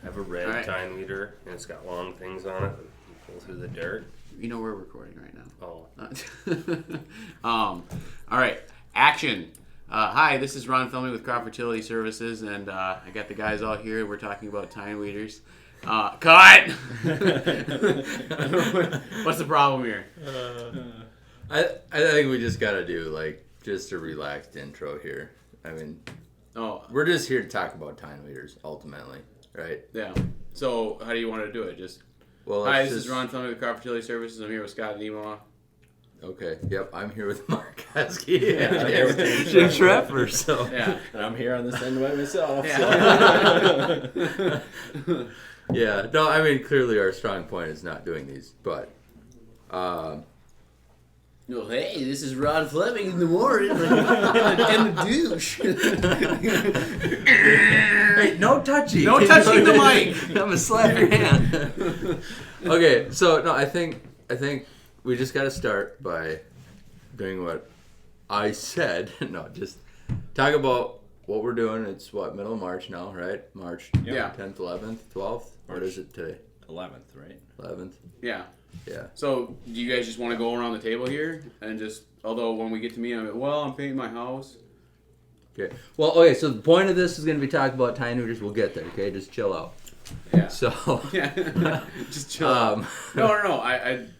I have a red tine weeder, and it's got long things on it that you pull through the dirt. You know we're recording right now. Oh. All right. Action. Hi, this is Ron Filming with Crop Fertility Services, and I got the guys all here. We're talking about tine weeders. Cut! What's the problem here? I think we just got to do, just a relaxed intro here. I mean, we're just here to talk about tine weeders, ultimately, right? Yeah. So, how do you want to do it? Hi, this is Ron Filming with Crop Fertility Services. I'm here with Scott and Nemo. Okay. Yep. I'm here with Mark Husky. Yeah, I'm here with Jim Schrepper. So. Yeah. And I'm here on this end by myself. Yeah. So. Yeah. No, I mean, clearly our strong point is not doing these, but. Well, hey, this is Ron Fleming in the morning and the douche. Hey, no touching. No touching the mic. I'm gonna slap your hand. Okay, so no, I think we just got to start by doing what I said. No, just talk about what we're doing. It's middle of March now, right? March. Yeah. 10th, 11th, 12th. What is it today? 11th, right? 11th. Yeah. Yeah. So, do you guys just want to go around the table here and although when we get to me, I'm painting my house. Okay. Well, okay. So the point of this is going to be talking about tine weeders. We'll get there. Okay, just chill out. Yeah. So. Yeah. Just chill out. No.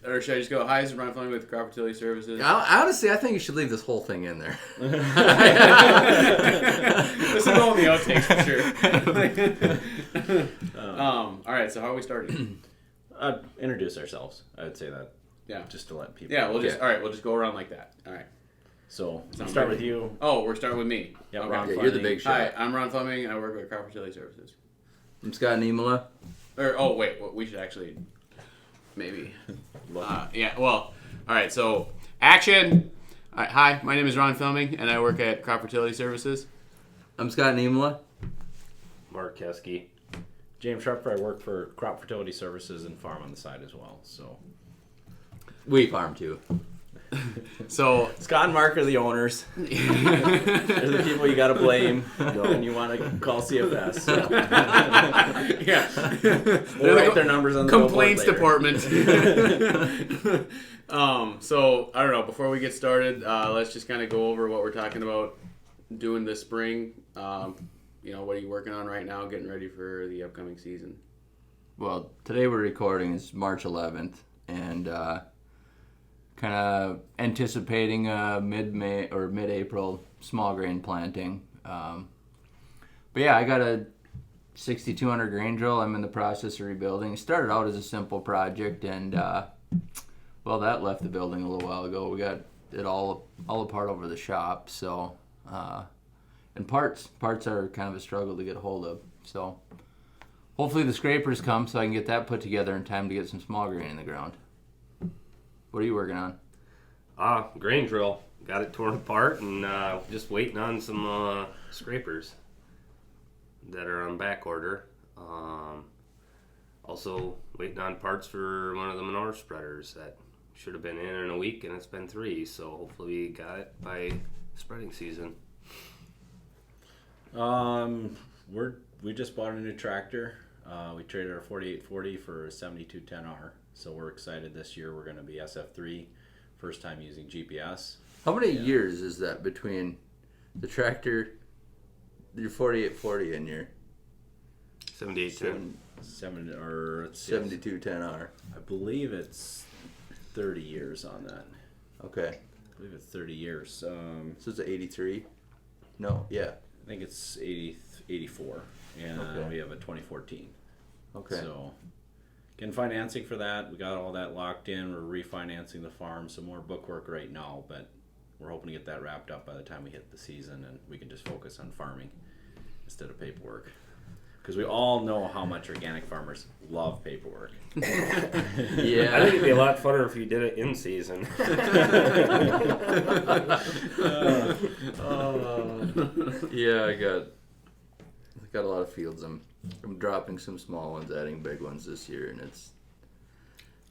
Or should I just go? Hi, this is Ron Fleming with Crop Fertility Services. Honestly, I think you should leave this whole thing in there. This will go in the outtakes for sure. All right. So how are we starting? Introduce ourselves. I would say that. Yeah. Just to let people. Yeah. We'll just go around like that. All right. So Sounds start good. with you. Oh, we're starting with me. Yeah, Okay. Ron Yeah, Fleming. you're the big shot. Hi, I'm Ron Fleming, and I work with Crop Fertility Services. I'm Scott Niemela. We should actually maybe. Yeah. Well. All right. So action. All right, hi, my name is Ron Filming, and I work at Crop Fertility Services. I'm Scott Niemela. Mark Kesky. James Schrepper. I work for Crop Fertility Services and farm on the side as well. So We farm too. So Scott and Mark are the owners. They're the people you got to blame when you want to call CFS. yeah, We'll write their numbers on the complaints billboard later. department. So I don't know. Before we get started, let's just kind of go over what we're talking about doing this spring. What are you working on right now? Getting ready for the upcoming season. Well, today we're recording is March 11th, and kind of anticipating mid-May or mid-April small grain planting. But yeah, I got a 6,200 grain drill. I'm in the process of rebuilding. It started out as a simple project, and that left the building a little while ago. We got it all apart over the shop, so and parts are kind of a struggle to get a hold of. So hopefully the scrapers come so I can get that put together in time to get some small grain in the ground. What are you working on? Grain drill. Got it torn apart and just waiting on some scrapers that are on back order. Also waiting on parts for one of the manure spreaders that should have been in a week, and it's been 3. So hopefully we got it by spreading season. We just bought a new tractor. We traded our 4840 for a 7210R. So we're excited this year. We're going to be SF3, first time using GPS. How many years is that between the tractor, your 4840, and your 7810. 7210R? I believe it's 30 years on that. Okay. I believe it's 30 years. So it's an 83? No, yeah. I think it's 84, and Okay. we have a 2014. Okay. So getting financing for that. We got all that locked in. We're refinancing the farm. Some more bookwork right now, but we're hoping to get that wrapped up by the time we hit the season, and we can just focus on farming instead of paperwork. Because we all know how much organic farmers love paperwork. Yeah. I think it'd be a lot funner if you did it in season. Yeah, I got a lot of fields. I'm dropping some small ones, adding big ones this year, and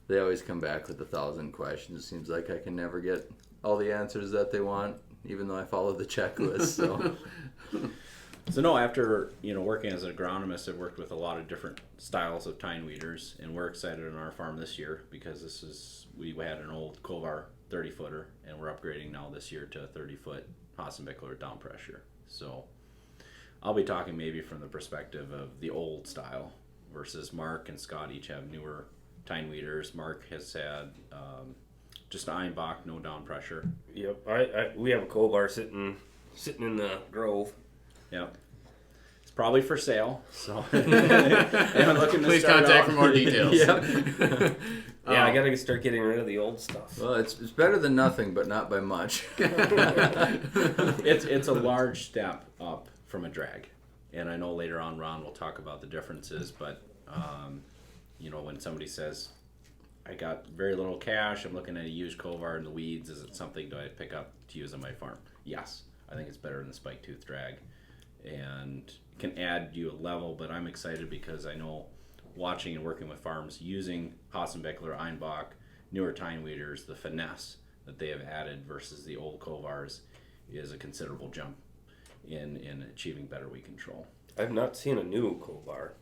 they always come back with 1,000 questions. It seems like I can never get all the answers that they want, even though I follow the checklist. So So no, after working as an agronomist, I've worked with a lot of different styles of tine weeders, and we're excited on our farm this year because we had an old Kovar 30-footer, and we're upgrading now this year to a 30-foot Hassenbichler down pressure. So I'll be talking maybe from the perspective of the old style versus Mark and Scott each have newer tine weeders. Mark has had just an Einbach, no down pressure. Yep. We have a Kovar sitting in the grove. Yep. It's probably for sale. So anyone looking to Please start contact out? for more details. Yep. Yeah, I gotta start getting rid of the old stuff. Well, it's better than nothing, but not by much. It's a large step up from a drag, and I know later on Ron will talk about the differences. But when somebody says, "I got very little cash, I'm looking at a used Kovar in the weeds. Is it something do I pick up to use on my farm?" Yes, I think it's better than the spike tooth drag, and can add you a level. But I'm excited because I know, watching and working with farms using Hassenbichler, Einbach, newer tine weeders, the finesse that they have added versus the old Kovars is a considerable jump in achieving better weed control. I've not seen a new Kovar.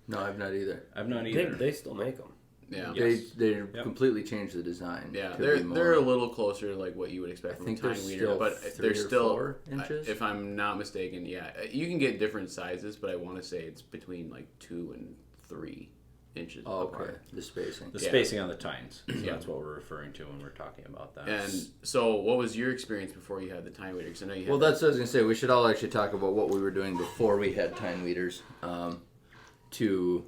No, I've not either. I've not either. They still make them. Yeah. Yes. They Yep. completely changed the design. Yeah, to they're be more- they're a little closer to like what you would expect I from think a tine they're weeder, still but 3 they're or still 4 inches. If I'm not mistaken, yeah, you can get different sizes, but I want to say it's between like 2 and 3 inches. Oh, okay. apart. The spacing. The Yeah. spacing on the tines. So Yeah. that's what we're referring to when we're talking about that. And so, what was your experience before you had the tine weeder? Because I know you had. Well, that's what I was gonna say. We should all actually talk about what we were doing before we had tine weeders, to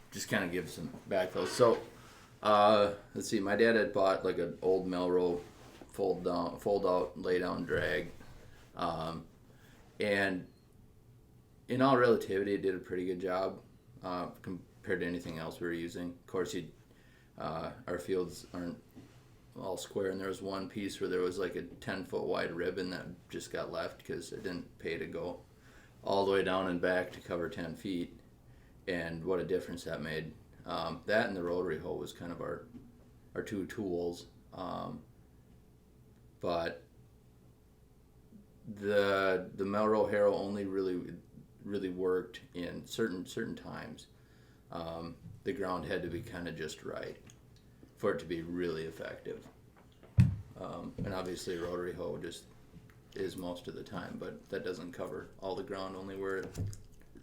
just kind of give some backfill. So, let's see. My dad had bought like an old Melrose fold out, lay down drag, and in all relativity, it did a pretty good job compared to anything else we were using. Of course, our fields aren't all square, and there was one piece where there was like a 10-foot wide ribbon that just got left because it didn't pay to go all the way down and back to cover 10 feet, and what a difference that made. That and the rotary hoe was kind of our two tools, but the Melrose harrow only really worked in certain times. The ground had to be kind of just right for it to be really effective. And obviously a rotary hoe just is most of the time, but that doesn't cover all the ground, only where it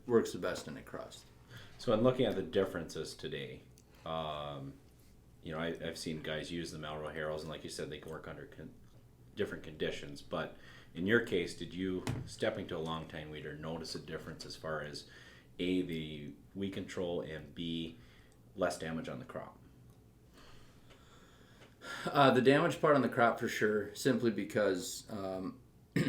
works the best in a crust. So in looking at the differences today, I've seen guys use the Melrose harrows, and like you said, they can work under different conditions. But in your case, did you, stepping to a long tine weeder, notice a difference as far as A, the weed control, and B, less damage on the crop? The damage part on the crop for sure, simply because I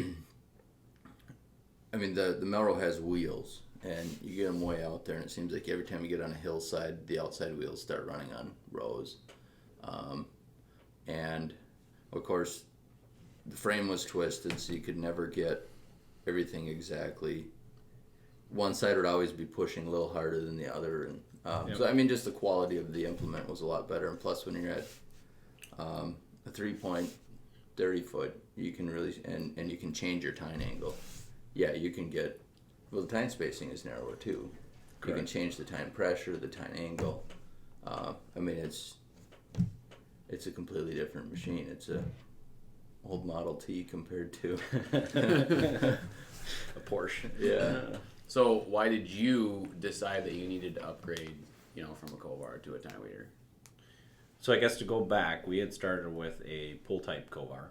mean the Melrose has wheels, and you get them way out there, and it seems like every time you get on a hillside, the outside wheels start running on rows, and of course the frame was twisted, so you could never get everything exactly. One side would always be pushing a little harder than the other, and so I mean just the quality of the implement was a lot better, and plus when you're at a 3-point 30-foot, you can really and you can change your tine angle. Yeah, you can get, well, the tine spacing is narrower too. Correct. You can change the tine pressure, the tine angle. I mean it's a completely different machine. It's a old Model T compared to A Porsche. Yeah. So why did you decide that you needed to upgrade, from a Kovar to a tine weeder? So I guess to go back, we had started with a pull type Kovar.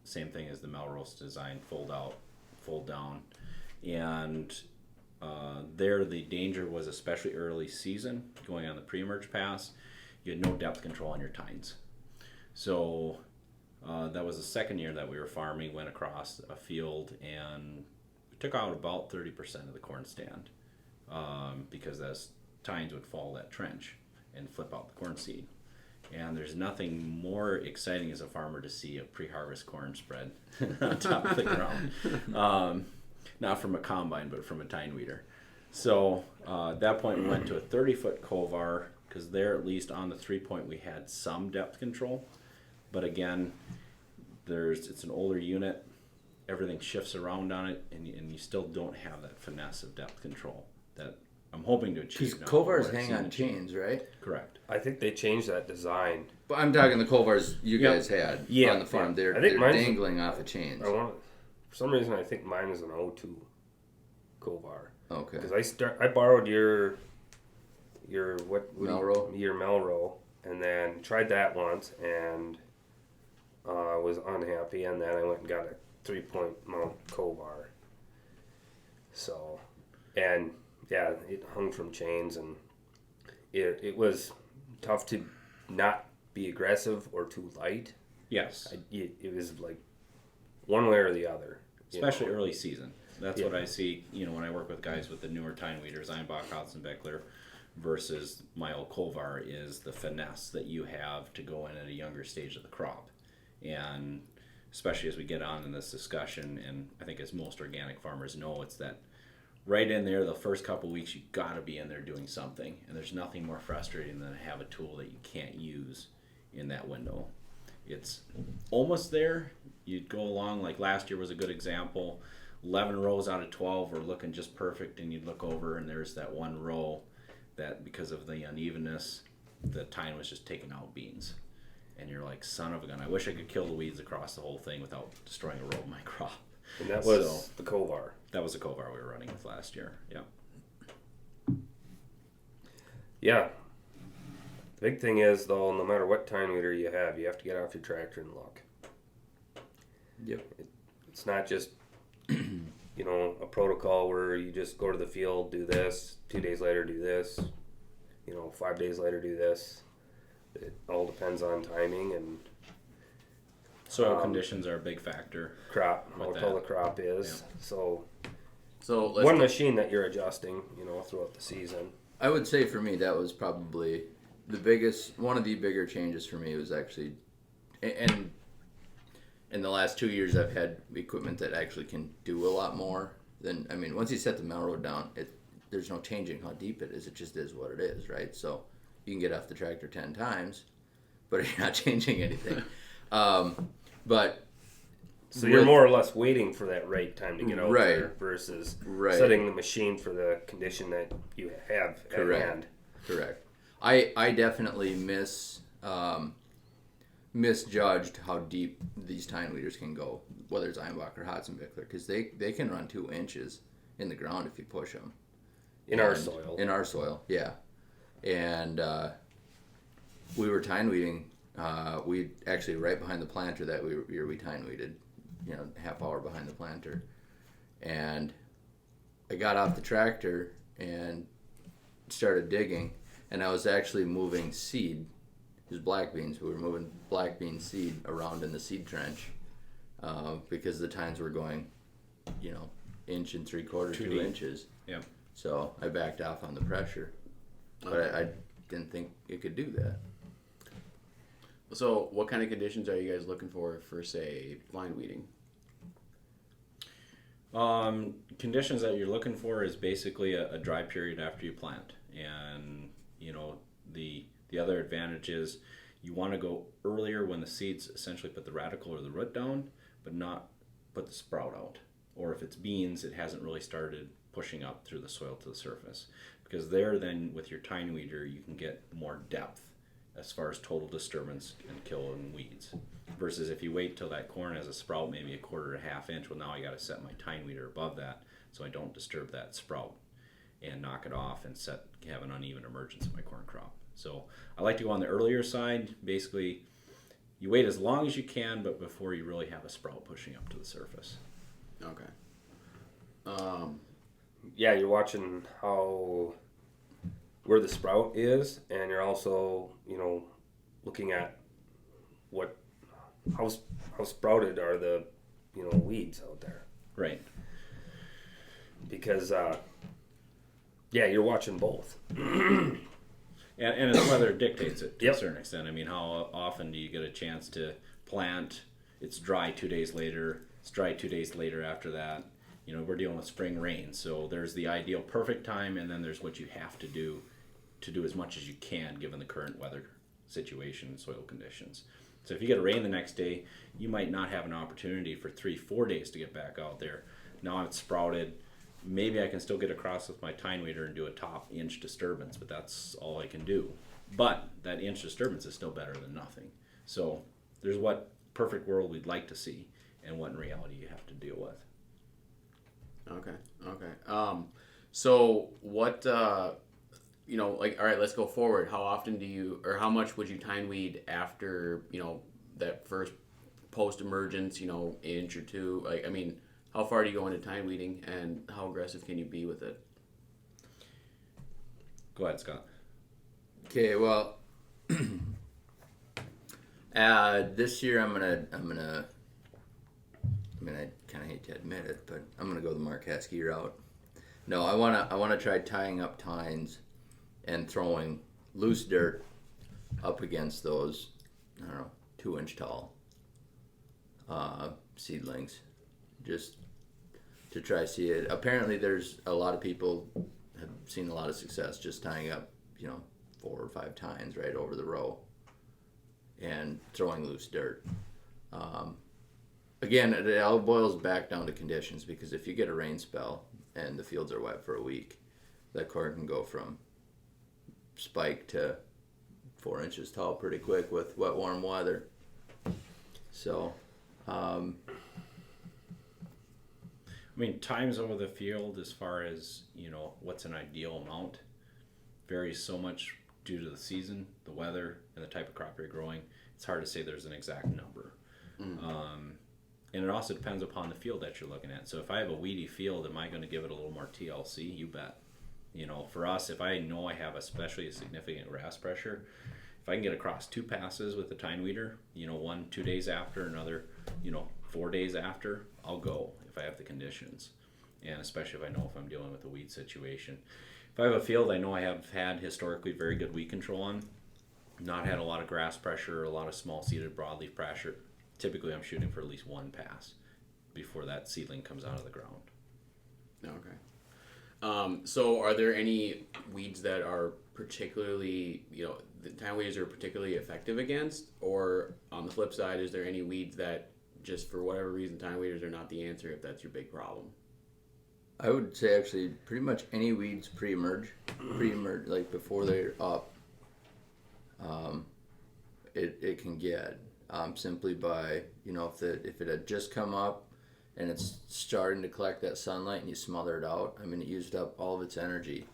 Same thing as the Melrose design, fold out, fold down. And there the danger was, especially early season, going on the pre-emerge pass, you had no depth control on your tines. So that was the second year that we were farming, went across a field, and we took out about 30% of the corn stand because those tines would fall that trench and flip out the corn seed. And there's nothing more exciting as a farmer to see a pre-harvest corn spread on top of the ground. Not from a combine, but from a tine weeder. So at that point we went to a 30-foot Kovar, because there, at least on the 3-point, we had some depth control. But again, it's an older unit. everything shifts around on it, and you still don't have that finesse of depth control that I'm hoping to achieve. Because Kovars hang on chains, right? Correct. I think they changed that design. But I'm talking the Kovars you guys had on the farm. Yeah. They're I think mine's dangling off of chains. For some reason, I think mine is an O2 Kovar. Okay. Because I borrowed your Melrow? Your Melrow, and then tried that once and was unhappy, and then I went and got a 3-point mount Kovar. So, and yeah, it hung from chains, and it was tough to not be aggressive or too light. Yes. It was like one way or the other. Especially early season. That's what I see, when I work with guys with the newer Tine weeders, Einbach, Hotzenbeckler, versus my old Kovar, is the finesse that you have to go in at a younger stage of the crop. And especially as we get on in this discussion, and I think as most organic farmers know, it's that right in there, the first couple weeks, you got to be in there doing something. And there's nothing more frustrating than to have a tool that you can't use in that window. It's almost there. You'd go along, like last year was a good example. 11 rows out of 12 were looking just perfect, and you'd look over and there's that one row that, because of the unevenness, the tine was just taking out beans. And you're like, son of a gun, I wish I could kill the weeds across the whole thing without destroying a row of my crop. And that was the Kovar. That was the Kovar we were running with last year. Yeah. Yeah. The big thing is, though, no matter what tine weeder you have to get off your tractor and look. Yep. It's not just, a protocol where you just go to the field, do this, 2 days later do this, 5 days later do this. It all depends on timing and soil conditions are a big factor. Crop, how tall the crop is. Yeah. So let's one machine that you're adjusting, throughout the season. I would say for me that was probably one of the bigger changes for me was actually, and in the last 2 years I've had equipment that actually can do a lot more than, once you set the Melrow down, there's no changing how deep it is. It just is what it is, right? So you can get off the tractor 10 times, but you're not changing anything. But so you're more or less waiting for that right time to get out there versus setting the machine for the condition that you have at hand. Correct. I definitely misjudged how deep these tine weeders can go, whether it's Einbach or Hotzenbeckler, because they can run 2 inches in the ground if you push them. In our soil. In our soil, yeah. And we were tine weeding. We actually right behind the planter that we tine weeded, half hour behind the planter. And I got off the tractor and started digging, and I was actually moving seed. It was black beans. We were moving black bean seed around in the seed trench because the tines were going, 1 3/4, 2 inches. Yeah. So I backed off on the pressure, but I didn't think it could do that. So what kind of conditions are you guys looking for say, line weeding? Conditions that you're looking for is basically a dry period after you plant. And, the other advantage is you want to go earlier when the seeds essentially put the radicle or the root down, but not put the sprout out. Or if it's beans, it hasn't really started pushing up through the soil to the surface. Because there then with your tine weeder, you can get more depth as far as total disturbance and killing weeds. Versus if you wait till that corn has a sprout, maybe 1/4 to 1/2 inch, well now I got to set my tine weeder above that so I don't disturb that sprout and knock it off and have an uneven emergence of my corn crop. So I like to go on the earlier side. Basically, you wait as long as you can, but before you really have a sprout pushing up to the surface. Okay. Yeah, you're watching where the sprout is, and you're also, looking at how sprouted are the, weeds out there. Right. Because, you're watching both. And the weather dictates it to Yep. a certain extent. How often do you get a chance to plant? It's dry 2 days later. It's dry 2 days later after that. We're dealing with spring rain. So there's the ideal perfect time, and then there's what you have to do as much as you can given the current weather situation and soil conditions. So if you get a rain the next day, you might not have an opportunity for 3-4 days to get back out there. Now it's sprouted. Maybe I can still get across with my tine weeder and do a top inch disturbance, but that's all I can do. But that inch disturbance is still better than nothing. So there's what perfect world we'd like to see and what in reality you have to deal with. Okay. So what, like, all right, let's go forward. How often do you, or how much would you tine weed after, that first post-emergence, inch or two? Like, I mean, how far do you go into tine weeding, and how aggressive can you be with it? Go ahead, Scott. Okay, well, this year I'm gonna I kind of hate to admit it, but I'm gonna go the Mark Heskey route. No, I wanna try tying up tines and throwing loose dirt up against those, I don't know, 2-inch tall seedlings, just to try see it. Apparently, there's a lot of people have seen a lot of success just tying up, 4 or 5 tines right over the row and throwing loose dirt. Again, it all boils back down to conditions, because if you get a rain spell and the fields are wet for a week, that corn can go from spike to 4 inches tall pretty quick with wet, warm weather. So, I mean, times over the field as far as, what's an ideal amount varies so much due to the season, the weather, and the type of crop you're growing. It's hard to say there's an exact number. And it also depends upon the field that you're looking at. So if I have a weedy field, am I going to give it a little more TLC? You bet. For us, if I know I have especially a significant grass pressure, if I can get across 2 passes with the tine weeder, 1, 2 days after, another, 4 days after, I'll go if I have the conditions. And especially if I know if I'm dealing with a weed situation. If I have a field I know I have had historically very good weed control on, not had a lot of grass pressure, a lot of small seeded broadleaf pressure, typically I'm shooting for at least 1 pass before that seedling comes out of the ground. Okay. So are there any weeds that are particularly, the tine weeds are particularly effective against? Or on the flip side, is there any weeds that just for whatever reason tine weeders are not the answer if that's your big problem? I would say actually pretty much any weeds pre-emerge, like before they're up, it can get simply by, if it had just come up and it's starting to collect that sunlight and you smother it out, I mean, it used up all of its energy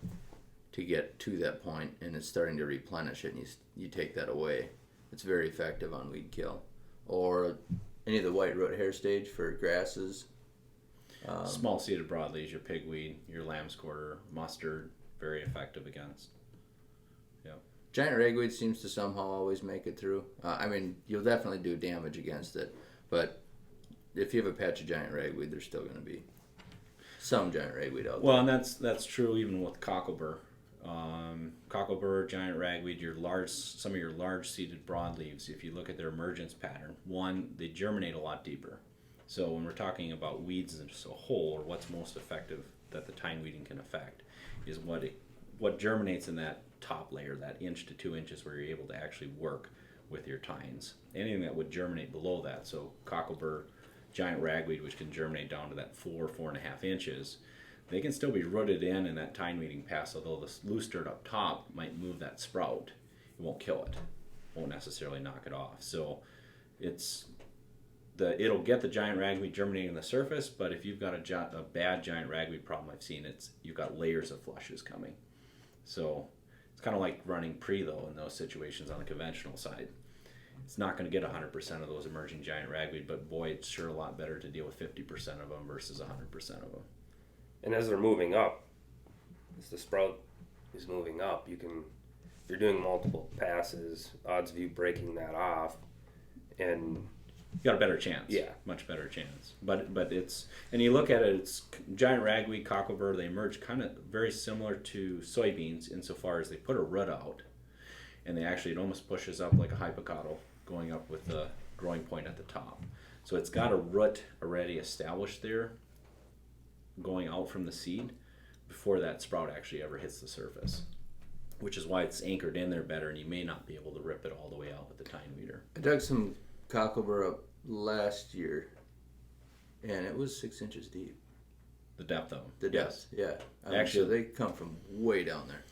to get to that point, and it's starting to replenish it, and you take that away. It's very effective on weed kill. Or any of the white root hair stage for grasses. Small seeded broadleaves, your pigweed, your lamb's quarter, mustard, very effective against. Yep. Giant ragweed seems to somehow always make it through. I mean, you'll definitely do damage against it, but if you have a patch of giant ragweed, there's still going to be some giant ragweed out there. Well, and that's true even with cocklebur. Cocklebur, giant ragweed, some of your large seeded broadleaves, if you look at their emergence pattern, one, they germinate a lot deeper. So when we're talking about weeds as a whole, or what's most effective that the tine weeding can affect, is what germinates in that top layer, that 1 to 2 inches where you're able to actually work with your tines. Anything that would germinate below that, so cocklebur, giant ragweed, which can germinate down to that 4.5 inches, they can still be rooted in that tine weeding pass, although the loose dirt up top might move that sprout. It won't kill it, won't necessarily knock it off. So it'll get the giant ragweed germinating on the surface, but if you've got a bad giant ragweed problem I've seen, you've got layers of flushes coming. So it's kind of like running though in those situations on the conventional side. It's not going to get 100% of those emerging giant ragweed, but boy, it's sure a lot better to deal with 50% of them versus 100% of them. And as they're moving up, as the sprout is moving up, you're doing multiple passes, odds of you breaking that off, and you got a better chance. Yeah. Much better chance. But and you look at it's giant ragweed, cocklebur, they emerge kind of very similar to soybeans insofar as they put a root out, and it almost pushes up like a hypocotyl going up with the growing point at the top. So it's got a root already established there going out from the seed before that sprout actually ever hits the surface. which is why it's anchored in there better, and you may not be able to rip it all the way out with the tine weeder. I dug some cocklebur up last year, and it was 6 inches deep. The depth of them. The depth, yeah. Actually, so they come from way down there.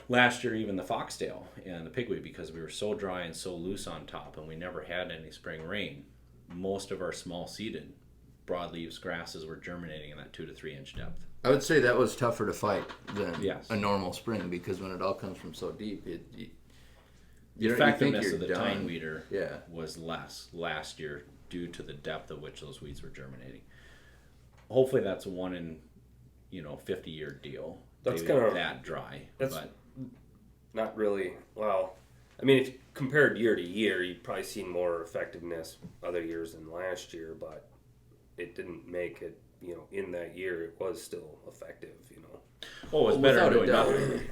Last year, even the foxtail and the pigweed, because we were so dry and so loose on top, and we never had any spring rain, most of our small seeded broadleaves grasses were germinating in that 2 to 3 inch depth. I would say that was tougher to fight than Yes. a normal spring, because when it all comes from so deep, the effectiveness of the tine weeder Yeah. was less last year due to the depth at which those weeds were germinating. Hopefully that's a 1 in 50-year deal. That's Maybe kinda- that dry. that's- But Not really. Well, I mean, if you compared year to year, you'd probably seen more effectiveness other years than last year, but it didn't make it, in that year, it was still effective, oh, it's better Without a doing doubt. nothing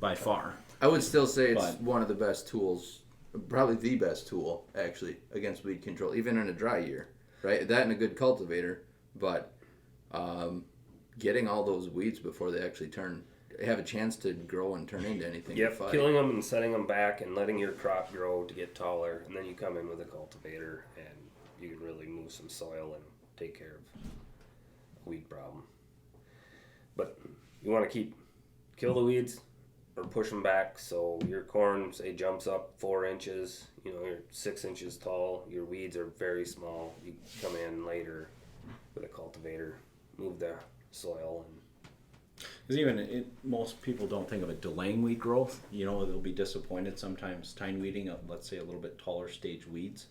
by far. I would still say it's But- one of the best tools, probably the best tool, actually, against weed control, even in a dry year, right? That and a good cultivator, but getting all those weeds before they actually have a chance to grow and turn into anything. to Yep, fight. killing them and setting them back and letting your crop grow to get taller, and then you come in with a cultivator and you can really move some soil and take care of a weed problem. But you want to kill the weeds or push them back so your corn, say, jumps up 4 inches, you're 6 inches tall, your weeds are very small. You come in later with a cultivator, move the soil, and Because most people don't think of it delaying weed growth. They'll be disappointed sometimes tine weeding, let's say a little bit taller stage weeds.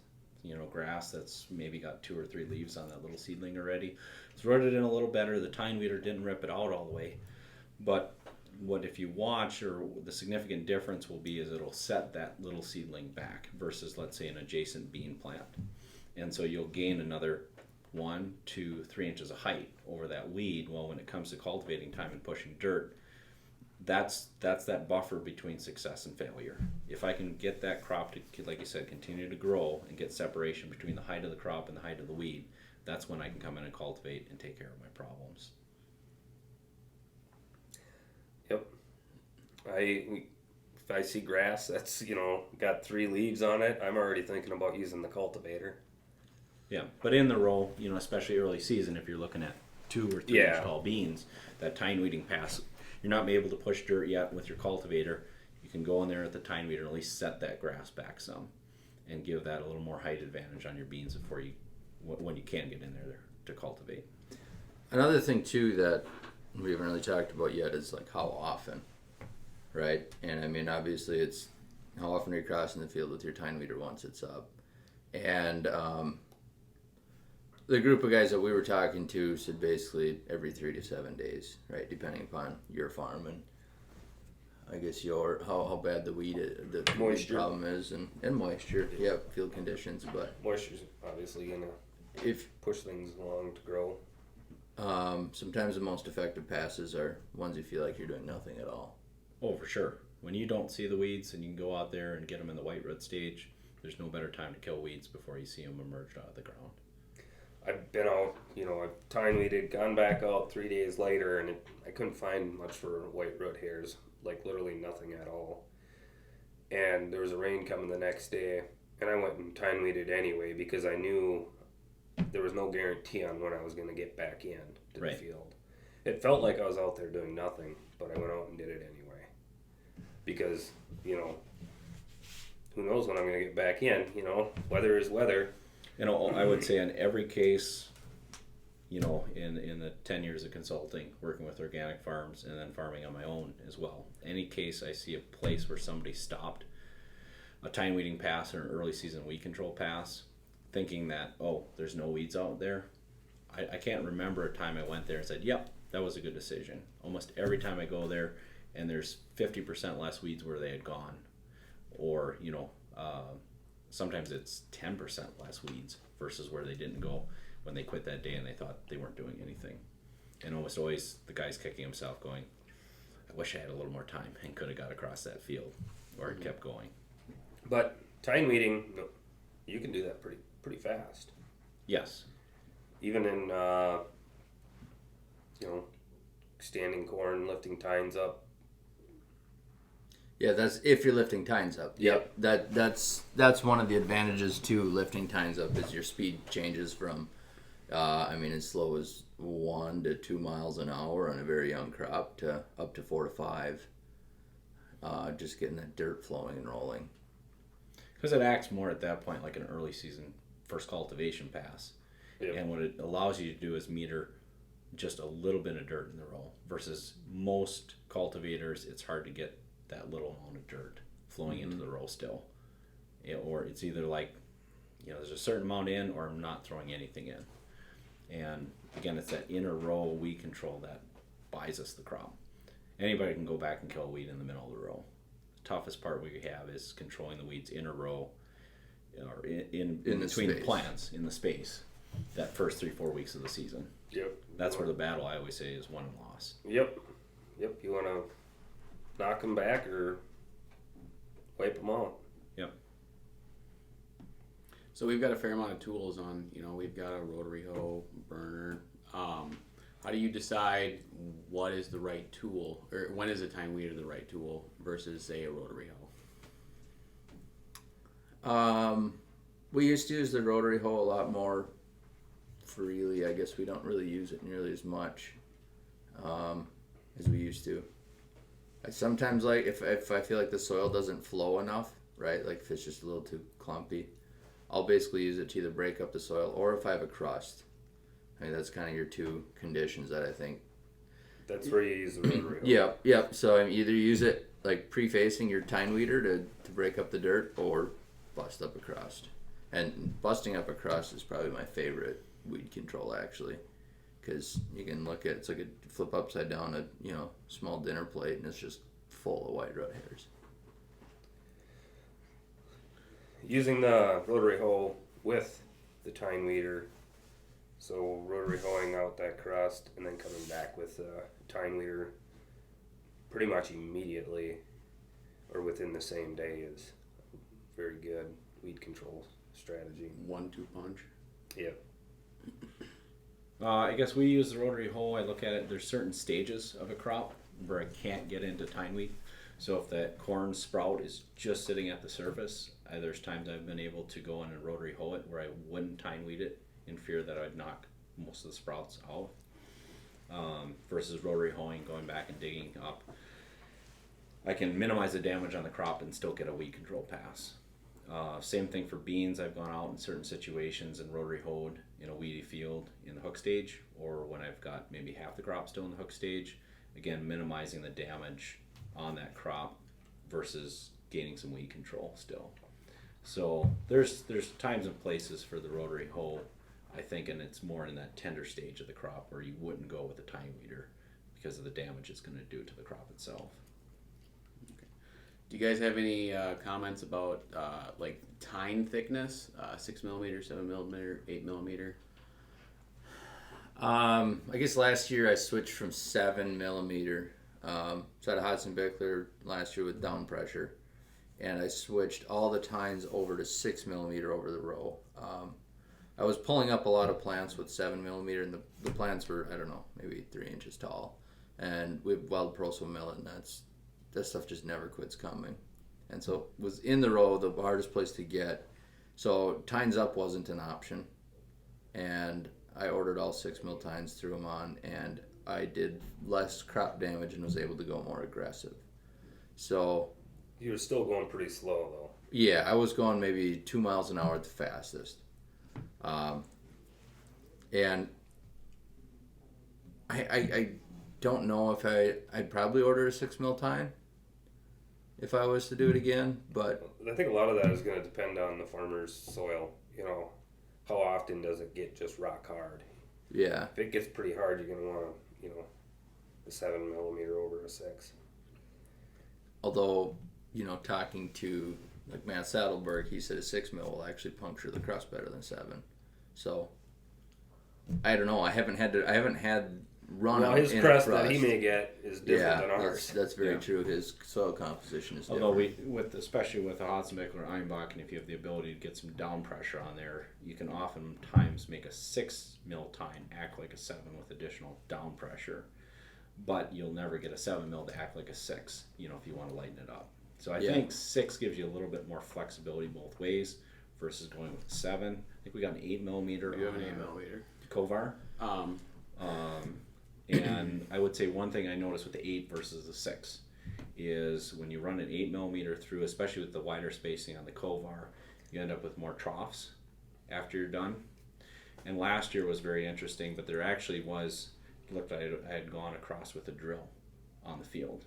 Grass that's maybe got 2 or 3 leaves on that little seedling already. It's rooted in a little better. The tine weeder didn't rip it out all the way. But what if you watch, or the significant difference will be, is it'll set that little seedling back versus, let's say, an adjacent bean plant. And so you'll gain another 1, 2, 3 inches of height over that weed. Well, when it comes to cultivating time and pushing dirt, that's that buffer between success and failure. If I can get that crop to, like you said, continue to grow and get separation between the height of the crop and the height of the weed, that's when I can come in and cultivate and take care of my problems. Yep. If I see grass that's, got 3 leaves on it, I'm already thinking about using the cultivator. Yeah, but in the row, especially early season, if you're looking at 2 or 3 inch tall beans, that tine weeding pass, you're not able to push dirt yet with your cultivator. You can go in there at the tine weeder and at least set that grass back some and give that a little more height advantage on your beans when you can get in there to cultivate. Another thing too that we haven't really talked about yet is like how often, right? And I mean, obviously it's how often are you crossing the field with your tine weeder once it's up. And the group of guys that we were talking to said basically every 3 to 7 days, right? Depending upon your farm and I guess how bad the weed Moisture. weed problem is and moisture, yeah, field conditions, but Moisture's obviously gonna if push things along to grow. sometimes the most effective passes are ones you feel like you're doing nothing at all. Oh, for sure. When you don't see the weeds and you can go out there and get them in the white root stage, there's no better time to kill weeds before you see them emerge out of the ground. I've been out, I've tine weeded, gone back out 3 days later, and I couldn't find much for white root hairs, like literally nothing at all. And there was a rain coming the next day, and I went and tine weeded anyway because I knew there was no guarantee on when I was going to get back in to Right. the field. It felt like I was out there doing nothing, but I went out and did it anyway. Because, who knows when I'm going to get back in, weather is weather. I would say in every case, in the 10 years of consulting, working with organic farms and then farming on my own as well, any case I see a place where somebody stopped a tine weeding pass or an early season weed control pass, thinking that, there's no weeds out there. I can't remember a time I went there and said, yep, that was a good decision. Almost every time I go there and there's 50% less weeds where they had gone. Or, sometimes it's 10% less weeds versus where they didn't go when they quit that day and they thought they weren't doing anything. And almost always the guy's kicking himself going, I wish I had a little more time and could have got across that field, or it kept going. But tine weeding, you can do that pretty fast. Yes. Even in, standing corn, lifting tines up. Yeah, that's if you're lifting tines up. Yep. That's one of the advantages to lifting tines up is your speed changes from, as slow as 1 to 2 miles an hour on a very young crop to up to 4 to 5. Just getting that dirt flowing and rolling. Because it acts more at that point like an early season first cultivation pass. Yep. And what it allows you to do is meter just a little bit of dirt in the row versus most cultivators, it's hard to get that little amount of dirt flowing into the row still. Or it's either like, there's a certain amount in or I'm not throwing anything in. And again, it's that inner row weed control that buys us the crop. Anybody can go back and kill a weed in the middle of the row. The toughest part we have is controlling the weeds inner row or in between the plants in the space that first 3-4 weeks of the season. Yep. That's where the battle, I always say, is won and lost. Yep. You want to knock them back or wipe them out. Yep. So we've got a fair amount of tools on, we've got a rotary hoe, burner. How do you decide what is the right tool, or when is a tine weeder the right tool versus, say, a rotary hoe? We used to use the rotary hoe a lot more freely. I guess we don't really use it nearly as much as we used to. I sometimes like if I feel like the soil doesn't flow enough, right? Like if it's just a little too clumpy, I'll basically use it to either break up the soil or if I have a crust. That's kind of your two conditions that I think. That's where you use the rotary hoe. Yep. So either use it like pre-facing your tine weeder to break up the dirt or bust up a crust. And busting up a crust is probably my favorite weed control actually, because you can look at it's like a flip upside down a small dinner plate and it's just full of white rut hairs. Using the rotary hoe with the tine weeder, so rotary hoeing out that crust and then coming back with the tine weeder pretty much immediately or within the same day is a very good weed control strategy. 1-2 punch. Yep. I guess we use the rotary hoe. I look at it, there's certain stages of a crop where I can't get into tine weed. So if that corn sprout is just sitting at the surface, there's times I've been able to go in and rotary hoe it where I wouldn't tine weed it in fear that I'd knock most of the sprouts out. Versus rotary hoeing, going back and digging up. I can minimize the damage on the crop and still get a weed control pass. Same thing for beans. I've gone out in certain situations and rotary hoed in a weedy field in the hook stage, or when I've got maybe half the crop still in the hook stage. Again, minimizing the damage on that crop versus gaining some weed control still. So there's times and places for the rotary hoe, I think, and it's more in that tender stage of the crop where you wouldn't go with a tine weeder because of the damage it's going to do to the crop itself. Do you guys have any comments about like tine thickness? 6 millimeter, 7 millimeter, 8 millimeter? I guess last year I switched from 7 millimeter. So I had a Hudson Bickler last year with down pressure, and I switched all the tines over to 6 millimeter over the row. I was pulling up a lot of plants with 7 millimeter, and the plants were, I don't know, maybe 3 inches tall. And with wild Proso millet, and that stuff just never quits coming. And so it was in the row, the hardest place to get. So tines up wasn't an option. And I ordered all 6 mil tines, threw them on, and I did less crop damage and was able to go more aggressive. So You were still going pretty slow though. yeah, I was going maybe 2 miles an hour at the fastest. And I don't know if I'd probably order a 6 mil tine if I was to do it again, but I think a lot of that is going to depend on the farmer's soil. How often does it get just rock hard? yeah. If it gets pretty hard, you're going to want a 7 millimeter over a 6. Although, talking to like Matt Saddleberg, he said a 6 mil will actually puncture the crust better than 7. So I don't know. I haven't had run. Well, his in crust a that he may get is different than ours. That's very Yeah. true. His soil composition is Although different. especially with a Hotzenbeck or Einbach, and if you have the ability to get some down pressure on there, you can oftentimes make a 6 mil tine act like a 7 with additional down pressure. But you'll never get a 7 mil to act like a 6, if you want to lighten it up. So I Yeah. think 6 gives you a little bit more flexibility both ways versus going with 7. I think we got an 8mm. You have an on 8mm. Kovar. Um, And I would say one thing I noticed with the 8 versus the 6 is when you run an 8mm through, especially with the wider spacing on the Kovar, you end up with more troughs after you're done. And last year was very interesting, but there actually was, looked, I had gone across with a drill on the field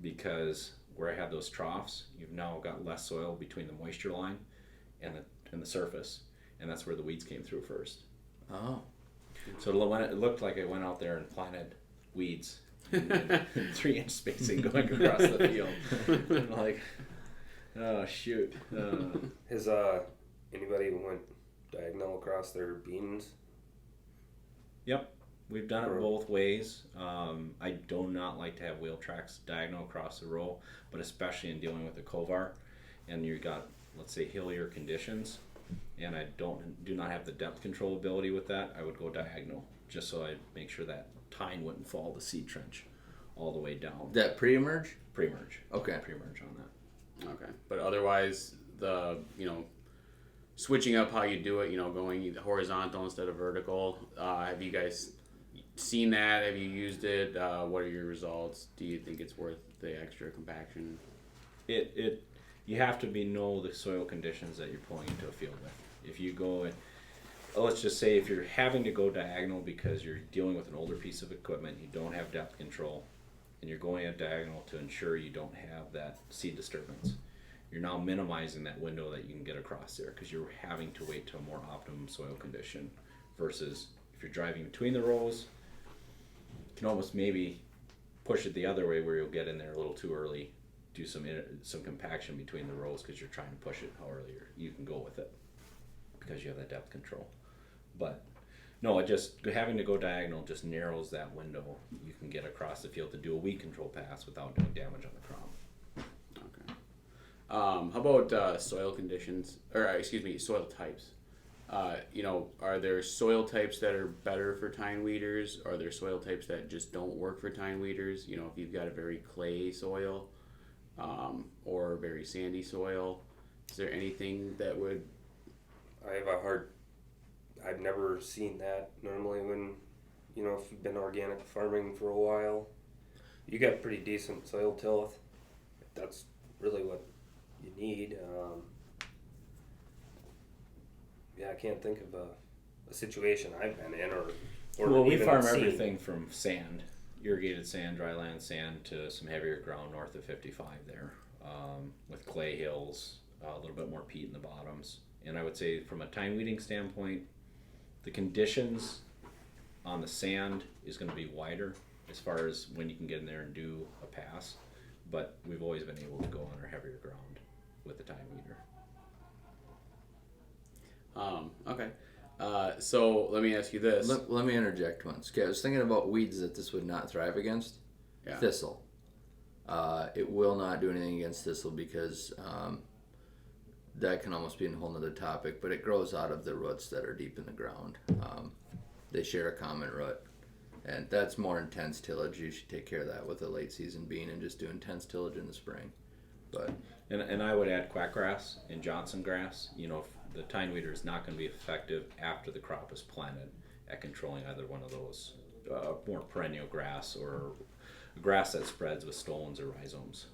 because where I had those troughs, you've now got less soil between the moisture line and the surface, and that's where the weeds came through first. Oh. So it looked like I went out there and planted weeds in 3-inch spacing going across the field. I'm like, oh shoot. Has anybody went diagonal across their beans? Yep, we've done it both ways. I do not like to have wheel tracks diagonal across the row, but especially in dealing with the Kovar, and you got, let's say, hillier conditions, and I do not have the depth control ability with that, I would go diagonal just so I make sure that tine wouldn't fall the seed trench all the way down. That pre-emerge? Pre-merge. Okay. Pre-merge on that. okay. But otherwise, switching up how you do it, going horizontal instead of vertical. Have you guys seen that? Have you used it? What are your results? Do you think it's worth the extra compaction? You have to know the soil conditions that you're pulling into a field with. If you go and let's just say if you're having to go diagonal because you're dealing with an older piece of equipment, you don't have depth control, and you're going at diagonal to ensure you don't have that seed disturbance, you're now minimizing that window that you can get across there because you're having to wait to a more optimum soil condition versus if you're driving between the rows, you can almost maybe push it the other way where you'll get in there a little too early, do some compaction between the rows because you're trying to push it how early you can go with it because you have that depth control. But no, just having to go diagonal just narrows that window you can get across the field to do a weed control pass without doing damage on the crop. Okay. How about soil conditions, or soil types? Are there soil types that are better for tine weeders? Are there soil types that just don't work for tine weeders? If you've got a very clay soil or very sandy soil, is there anything that would... I've never seen that normally when, if you've been organic farming for a while, you got pretty decent soil tilth. That's really what you need. I can't think of a situation I've been in or Well, we even farm seen. everything from sand, irrigated sand, dryland sand, to some heavier ground north of 55 there, with clay hills, a little bit more peat in the bottoms. And I would say from a tine weeding standpoint, the conditions on the sand is going to be wider as far as when you can get in there and do a pass, but we've always been able to go on our heavier ground with the tine weeder. Okay. So let me ask you this. Let me interject once. Okay, I was thinking about weeds that this would not thrive against. Yeah. Thistle. It will not do anything against thistle because that can almost be a whole nother topic, but it grows out of the roots that are deep in the ground. They share a common root, and that's more intense tillage. You should take care of that with a late season bean and just do intense tillage in the spring. But And I would add quackgrass and Johnson grass. If the tine weeder is not going to be effective after the crop is planted at controlling either one of those more perennial grass or grass that spreads with stolons or rhizomes.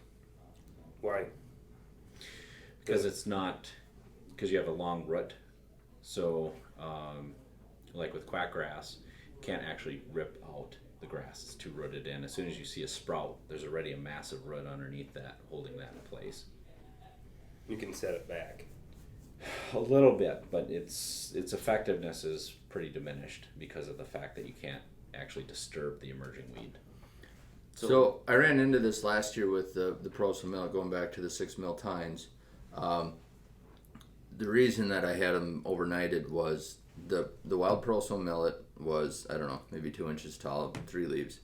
Why? Because you have a long root. So, like with quackgrass, you can't actually rip out the grass. It's too rooted in. As soon as you see a sprout, there's already a massive root underneath that, holding that in place. You can set it back. A little bit, but its effectiveness is pretty diminished because of the fact that you can't actually disturb the emerging weed. So I ran into this last year with the Proso millet, going back to the 6 mil tines. The reason that I had them overnighted was the wild Proso millet was, I don't know, maybe 2 inches tall, 3 leaves.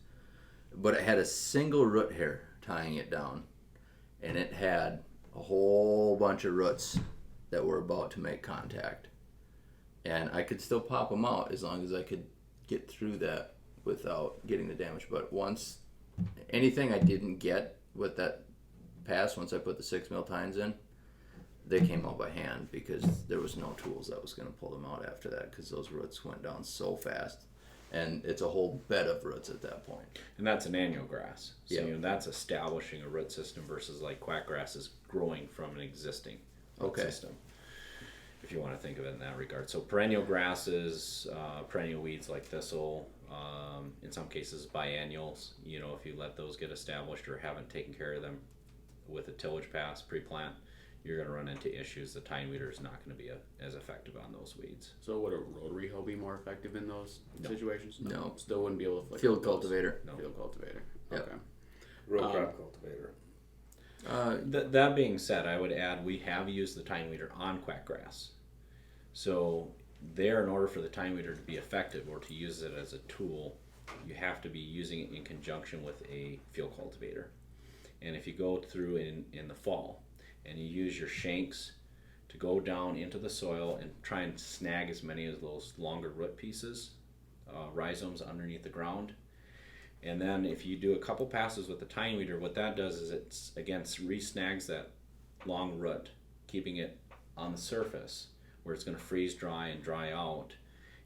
But it had a single root hair tying it down. And it had a whole bunch of roots that were about to make contact. And I could still pop them out as long as I could get through that without getting the damage. But once anything I didn't get with that past, once I put the 6 mil tines in, they came out by hand because there was no tools that was going to pull them out after that because those roots went down so fast. And it's a whole bed of roots at that point. And that's an annual grass. So Yep. you know, that's establishing a root system versus like quackgrass is growing from an existing root Okay. system. If you want to think of it in that regard. So perennial grasses, perennial weeds like thistle, in some cases biennials, you know, if you let those get established or haven't taken care of them with a tillage pass pre-plant, you're going to run into issues. The tine weeder is not going to be as effective on those weeds. So would a rotary hoe be more effective in those situations? No. Still wouldn't be able to flick Field with those. cultivator. No. Field cultivator. Yep. Okay. Row crop cultivator. That being said, I would add we have used the tine weeder on quackgrass. So there, in order for the tine weeder to be effective or to use it as a tool, you have to be using it in conjunction with a field cultivator. And if you go through in the fall and you use your shanks to go down into the soil and try and snag as many of those longer root pieces, rhizomes underneath the ground, and then if you do a couple passes with the tine weeder, what that does is it's again re-snags that long root, keeping it on the surface where it's going to freeze dry and dry out,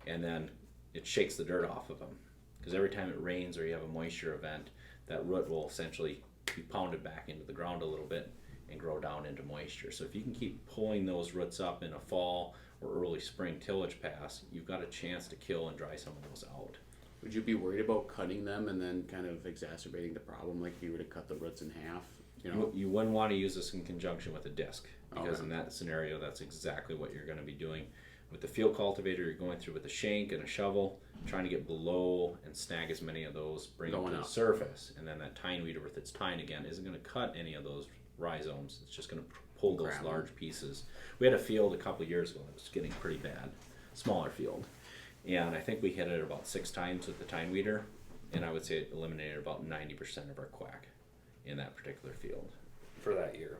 and then it shakes the dirt off of them. Because every time it rains or you have a moisture event, that root will essentially be pounded back into the ground a little bit and grow down into moisture. So if you can keep pulling those roots up in a fall or early spring tillage pass, you've got a chance to kill and dry some of those out. Would you be worried about cutting them and then kind of exacerbating the problem, like if you were to cut the roots in half? You know, You wouldn't want to use this in conjunction with a disc, because Okay. in that scenario, that's exactly what you're going to be doing. With the field cultivator, you're going through with a shank and a shovel, trying to get below and snag as many of those, bring them Going to the up. surface, and then that tine weeder with its tine again isn't going to cut any of those rhizomes. It's just going to pull those Grab 'em. large pieces. We had a field a couple of years ago that was getting pretty bad, smaller field, and I think we hit it about 6 times with the tine weeder, and I would say it eliminated about 90% of our quack in that particular field For that year.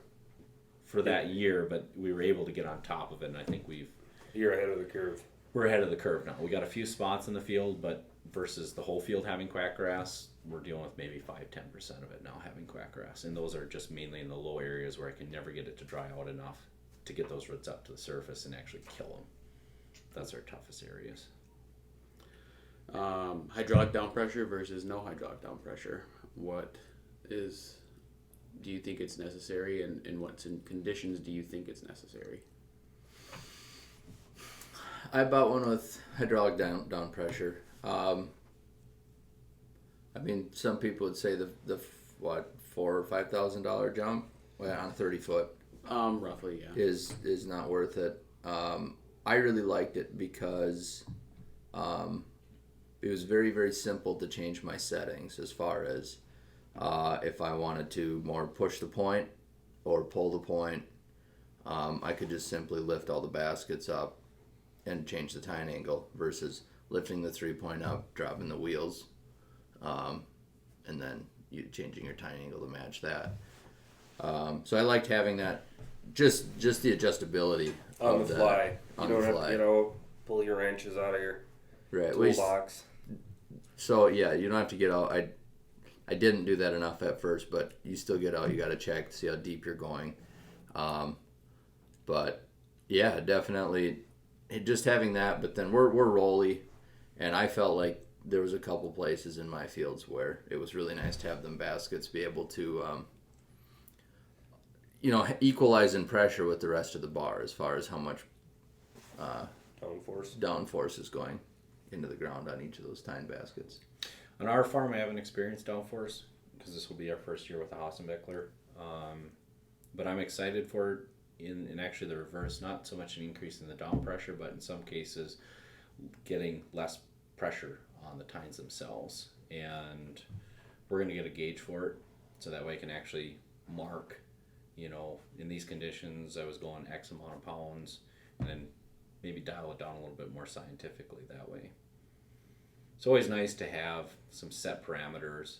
for that year, but we were able to get on top of it, and I think You're ahead of the curve. we're ahead of the curve now. We got a few spots in the field, but versus the whole field having quackgrass, we're dealing with maybe 5-10% of it now having quackgrass, and those are just mainly in the low areas where I can never get it to dry out enough to get those roots up to the surface and actually kill them. That's our toughest areas. hydraulic down pressure versus no hydraulic down pressure. Do you think it's necessary, and in what conditions do you think it's necessary? I bought one with hydraulic down pressure. I mean, some people would say the $4,000 or $5,000 jump on a 30-foot Roughly, yeah. is not worth it. I really liked it because it was very, very simple to change my settings as far as if I wanted to more push the point or pull the point. I could just simply lift all the baskets up and change the tine angle versus lifting the 3-point up, dropping the wheels, and then you changing your tine angle to match that. So I liked having that, just the adjustability On of the that. fly. On You the don't have fly. to get out, pull your wrenches out of your Right. Well, toolbox. so yeah, you don't have to get out. I didn't do that enough at first, but you still get out. You got to check to see how deep you're going. But yeah, definitely, just having that. But then we're rolly, and I felt like there was a couple places in my fields where it was really nice to have them baskets be able to, equalize in pressure with the rest of the bar as far as how much Downforce. downforce is going into the ground on each of those tine baskets. On our farm, I haven't experienced downforce because this will be our first year with the Hassenbeckler. But I'm excited for in actually the reverse, not so much an increase in the down pressure, but in some cases getting less pressure on the tines themselves. And we're going to get a gauge for it so that way I can actually mark, in these conditions I was going X amount of pounds, and then maybe dial it down a little bit more scientifically that way. It's always nice to have some set parameters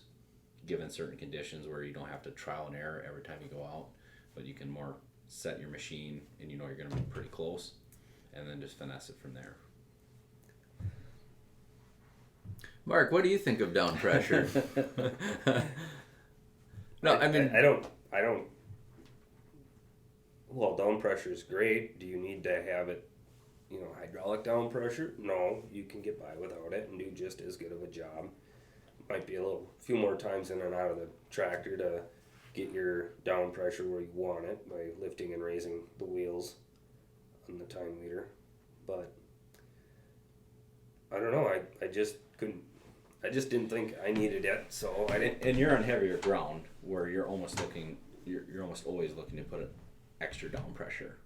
given certain conditions where you don't have to trial and error every time you go out, but you can more set your machine and you're going to be pretty close, and then just finesse it from there. Mark, what do you think of down pressure? No, I mean, I don't Well, down pressure is great. Do you need to have it, hydraulic down pressure? No, you can get by without it and do just as good of a job. Might be few more times in and out of the tractor to get your down pressure where you want it by lifting and raising the wheels on the Tine weeder. But I don't know. I just couldn't. I just didn't think I needed it, so I didn't. And you're on heavier ground where you're almost looking. You're almost always looking to put an extra down pressure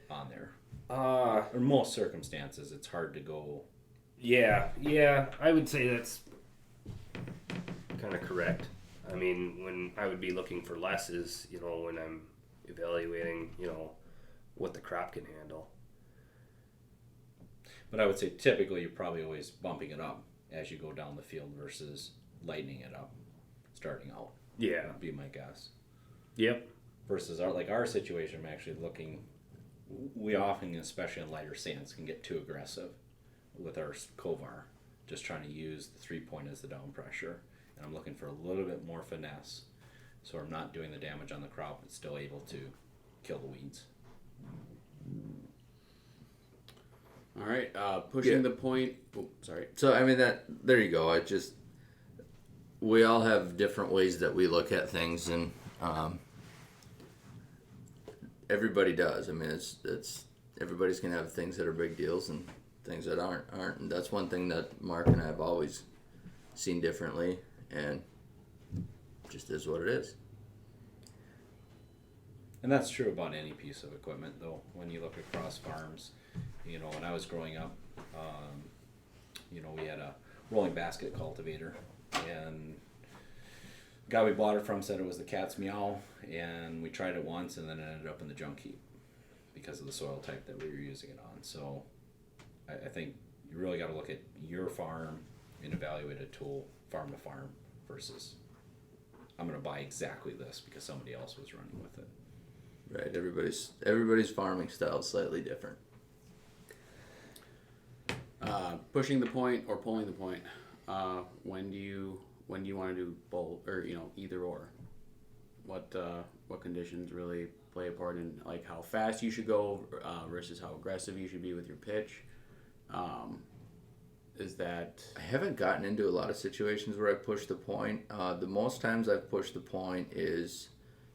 on there. In most circumstances, it's hard to go. Yeah, I would say that's kind of correct. I mean, when I would be looking for less is, when I'm evaluating, what the crop can handle. But I would say typically you're probably always bumping it up as you go down the field versus lightening it up starting out. Yeah. Would be my guess. Yep. Versus our situation, I'm actually looking. We often, especially in lighter sands, can get too aggressive with our Kovar, just trying to use the 3-point as the down pressure. And I'm looking for a little bit more finesse, so I'm not doing the damage on the crop, but still able to kill the weeds. All right, pushing the point. Oh, sorry. So I mean there you go. We all have different ways that we look at things, and everybody does. I mean, it's everybody's gonna have things that are big deals and things that aren't. And that's one thing that Mark and I have always seen differently, and just is what it is. And that's true about any piece of equipment, though. When you look across farms, when I was growing up, we had a rolling basket cultivator, and the guy we bought it from said it was the cat's meow, and we tried it once, and then it ended up in the junk heap because of the soil type that we were using it on. So I think you really got to look at your farm and evaluate a tool farm to farm versus I'm going to buy exactly this because somebody else was running with it. Right. Everybody's farming style is slightly different. Pushing the point or pulling the point. When do you want to do both, or either or? What conditions really play a part in like how fast you should go versus how aggressive you should be with your pitch? Is that I haven't gotten into a lot of situations where I push the point. The most times I've pushed the point is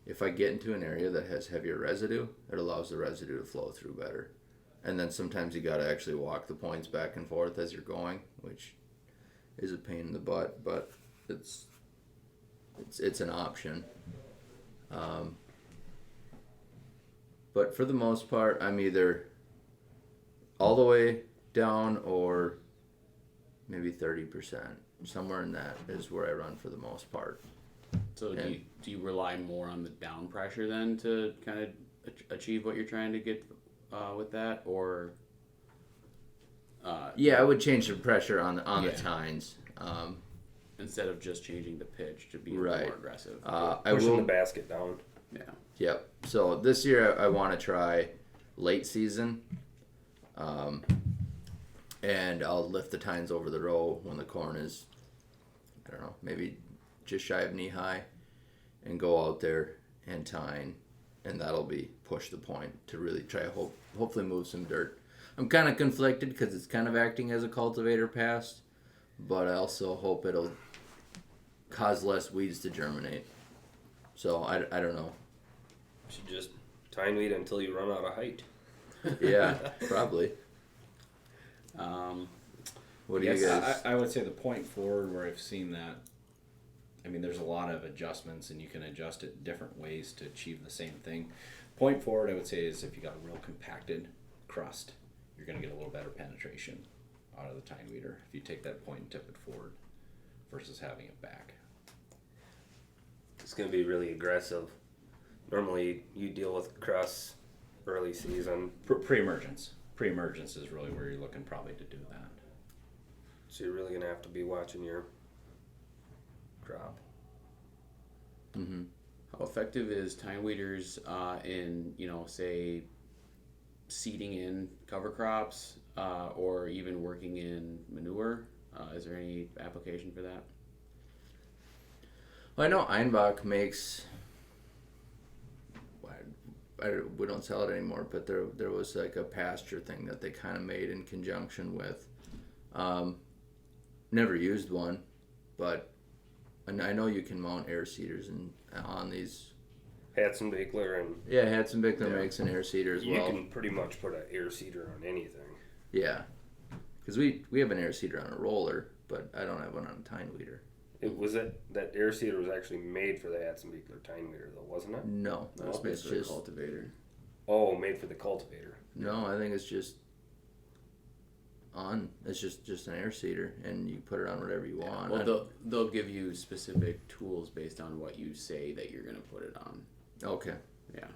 if I get into an area that has heavier residue, it allows the residue to flow through better. And then sometimes you got to actually walk the points back and forth as you're going, which is a pain in the butt, but it's an option. But for the most part, I'm either all the way down or maybe 30%. Somewhere in that is where I run for the most part. so? Do you rely more on the down pressure then to kind of achieve what you're trying to get with that, or? Yeah, I would change the pressure on the Yeah. tines. Instead of just changing the pitch to be Right. more aggressive. I Pushing will. the basket down. Yeah. Yep. So this year I want to try late season, and I'll lift the tines over the row when the corn is, I don't know, maybe just shy of knee high, and go out there and tine, and that'll be push the point to really try hopefully move some dirt. I'm kind of conflicted because it's kind of acting as a cultivator pass, but I also hope it'll cause less weeds to germinate. So I don't know. You should just tine weed until you run out of height. Yeah, probably. What do you Yes, guys? I would say the point forward where I've seen that, I mean, there's a lot of adjustments and you can adjust it different ways to achieve the same thing. Point forward, I would say, is if you got a real compacted crust, you're going to get a little better penetration out of the tine weeder if you take that point and tip it forward versus having it back. It's going to be really aggressive. Normally, you deal with crusts early season, Pre-emergence. Pre-emergence is really where you're looking probably to do that. so you're really going to have to be watching your crop. Mm-hmm. How effective is tine weeders in, say, seeding in cover crops or even working in manure? Is there any application for that? Well, I know Einbach makes. we don't sell it anymore, but there was like a pasture thing that they kind of made in conjunction with. Never used one, but I know you can mount air seeders on these. Hatzenbickler and Yeah, Hatzenbickler makes an air seeder as well. You can pretty much put an air seeder on anything. Yeah, because we have an air seeder on a roller, but I don't have one on a tine weeder. That air seeder was actually made for the Hatzenbickler tine weeder though, wasn't it? No, That was made it's for the just cultivator. Oh, made for the cultivator. no. I think it's just on. It's just an air seeder, and you put it on whatever you want. Well, they'll give you specific tools based on what you say that you're going to put it on. Okay. Yeah.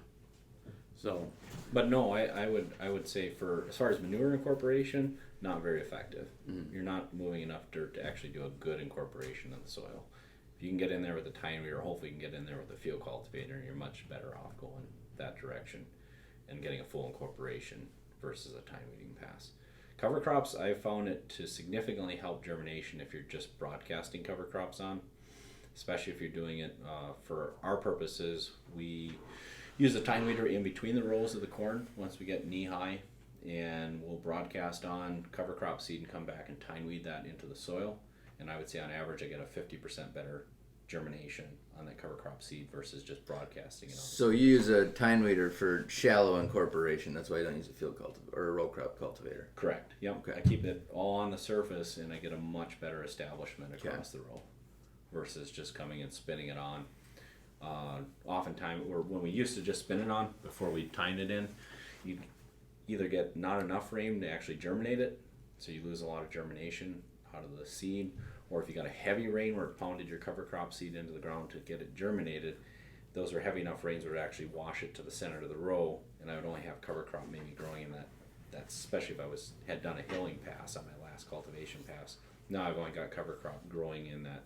So, But no, I would say for as far as manure incorporation, not very effective. You're not moving enough dirt to actually do a good incorporation of the soil. If you can get in there with a tine weeder, hopefully you can get in there with a field cultivator, you're much better off going that direction and getting a full incorporation versus a tine weeding pass. Cover crops, I found it to significantly help germination if you're just broadcasting cover crops on, especially if you're doing it for our purposes. We use a tine weeder in between the rows of the corn once we get knee high, and we'll broadcast on cover crop seed and come back and tine weed that into the soil. And I would say on average I get a 50% better germination on that cover crop seed versus just broadcasting it on. So you use a tine weeder for shallow incorporation. That's why you don't use a field cultivator or a row crop cultivator. Correct. Yep. Okay. I keep it all on the surface and I get a much better establishment across the row versus just coming and spinning it on. Oftentimes, or when we used to just spin it on before we tined it in, you'd either get not enough rain to actually germinate it, so you lose a lot of germination out of the seed, or if you got a heavy rain where it pounded your cover crop seed into the ground to get it germinated, those were heavy enough rains where it actually wash it to the center of the row, and I would only have cover crop maybe growing in that especially if I had done a hilling pass on my last cultivation pass. Now I've only got cover crop growing in that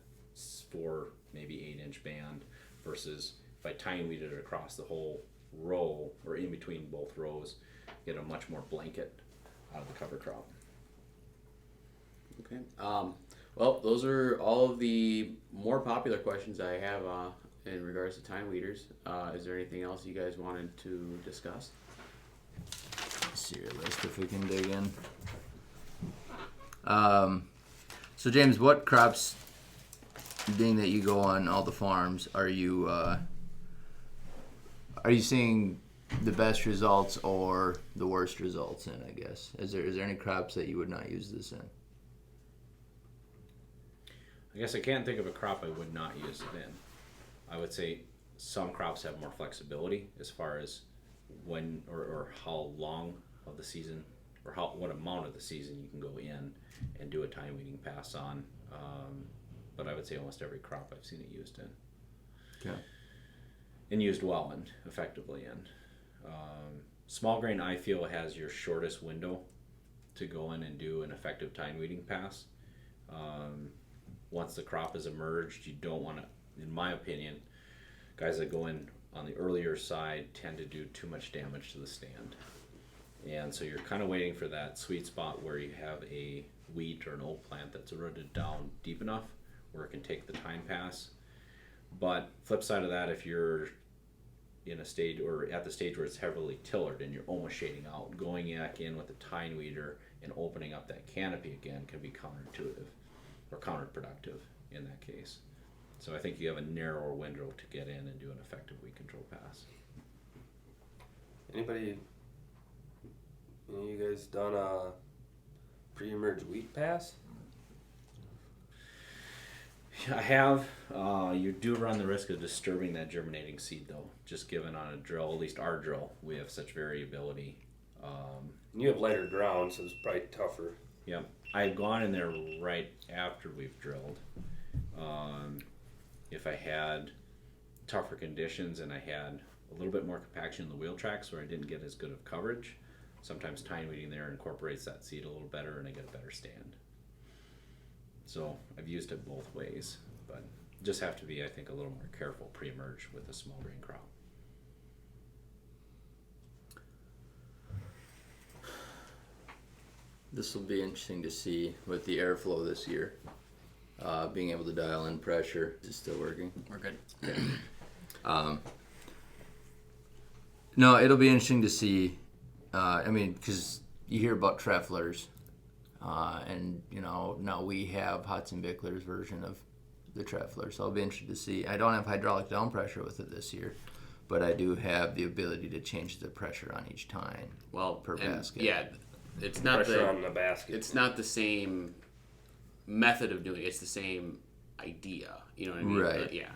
4, maybe 8-inch band, versus if I tine weeded it across the whole row or in between both rows, get a much more blanket out of the cover crop. okay. Well, those are all of the more popular questions I have in regards to tine weeders. Is there anything else you guys wanted to discuss? Let's see your list if we can dig in. So James, what crops, being that you go on all the farms, are you seeing the best results or the worst results in? I guess is there any crops that you would not use this in? I guess I can't think of a crop I would not use it in. I would say some crops have more flexibility as far as when or how long of the season or what amount of the season you can go in and do a tine weeding pass on. But I would say almost every crop I've seen it used in. Okay. And used well and effectively in. Small grain I feel has your shortest window to go in and do an effective tine weeding pass. Once the crop has emerged, you don't want to, in my opinion, guys that go in on the earlier side tend to do too much damage to the stand. And so you're kind of waiting for that sweet spot where you have a wheat or an oat plant that's rooted down deep enough where it can take the tine pass. But flip side of that, if you're in a stage or at the stage where it's heavily tillered and you're almost shading out, going back in with a tine weeder and opening up that canopy again can be counterintuitive or counterproductive in that case. So I think you have a narrower window to get in and do an effective weed control pass. Anybody, you guys done a pre-emerge wheat pass? I have. You do run the risk of disturbing that germinating seed though, just given on a drill, at least our drill, we have such variability. You have lighter ground, so it's probably tougher. Yep. I had gone in there right after we've drilled. If I had tougher conditions and I had a little bit more compaction in the wheel tracks where I didn't get as good of coverage, sometimes tine weeding there incorporates that seed a little better and I get a better stand. So I've used it both ways, but just have to be, I think, a little more careful pre-emerge with a small grain crop. This will be interesting to see with the airflow this year. Being able to dial in pressure. Is it still working? We're good. Okay. No, it'll be interesting to see. Because you hear about Treffler's, and now we have Hudson Bickler's version of the Treffler, so I'll be interested to see. I don't have hydraulic down pressure with it this year, but I do have the ability to change the pressure on each tine. Per basket. Yeah, it's not Pressure on the basket. It's not the same method of doing it. It's the same idea. You know what I mean? Right. Yeah.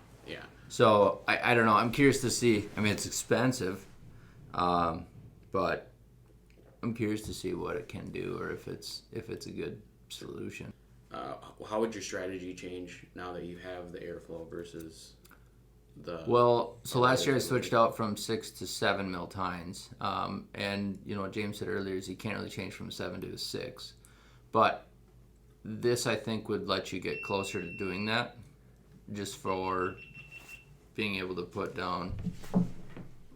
So I don't know. I'm curious to see. I mean, it's expensive, but I'm curious to see what it can do, or if it's a good solution. How would your strategy change now that you have the airflow versus the? Well, so last year I switched out from 6 to 7 mil tines, and what James said earlier is you can't really change from a 7 to a 6, but this I think would let you get closer to doing that, just for being able to put down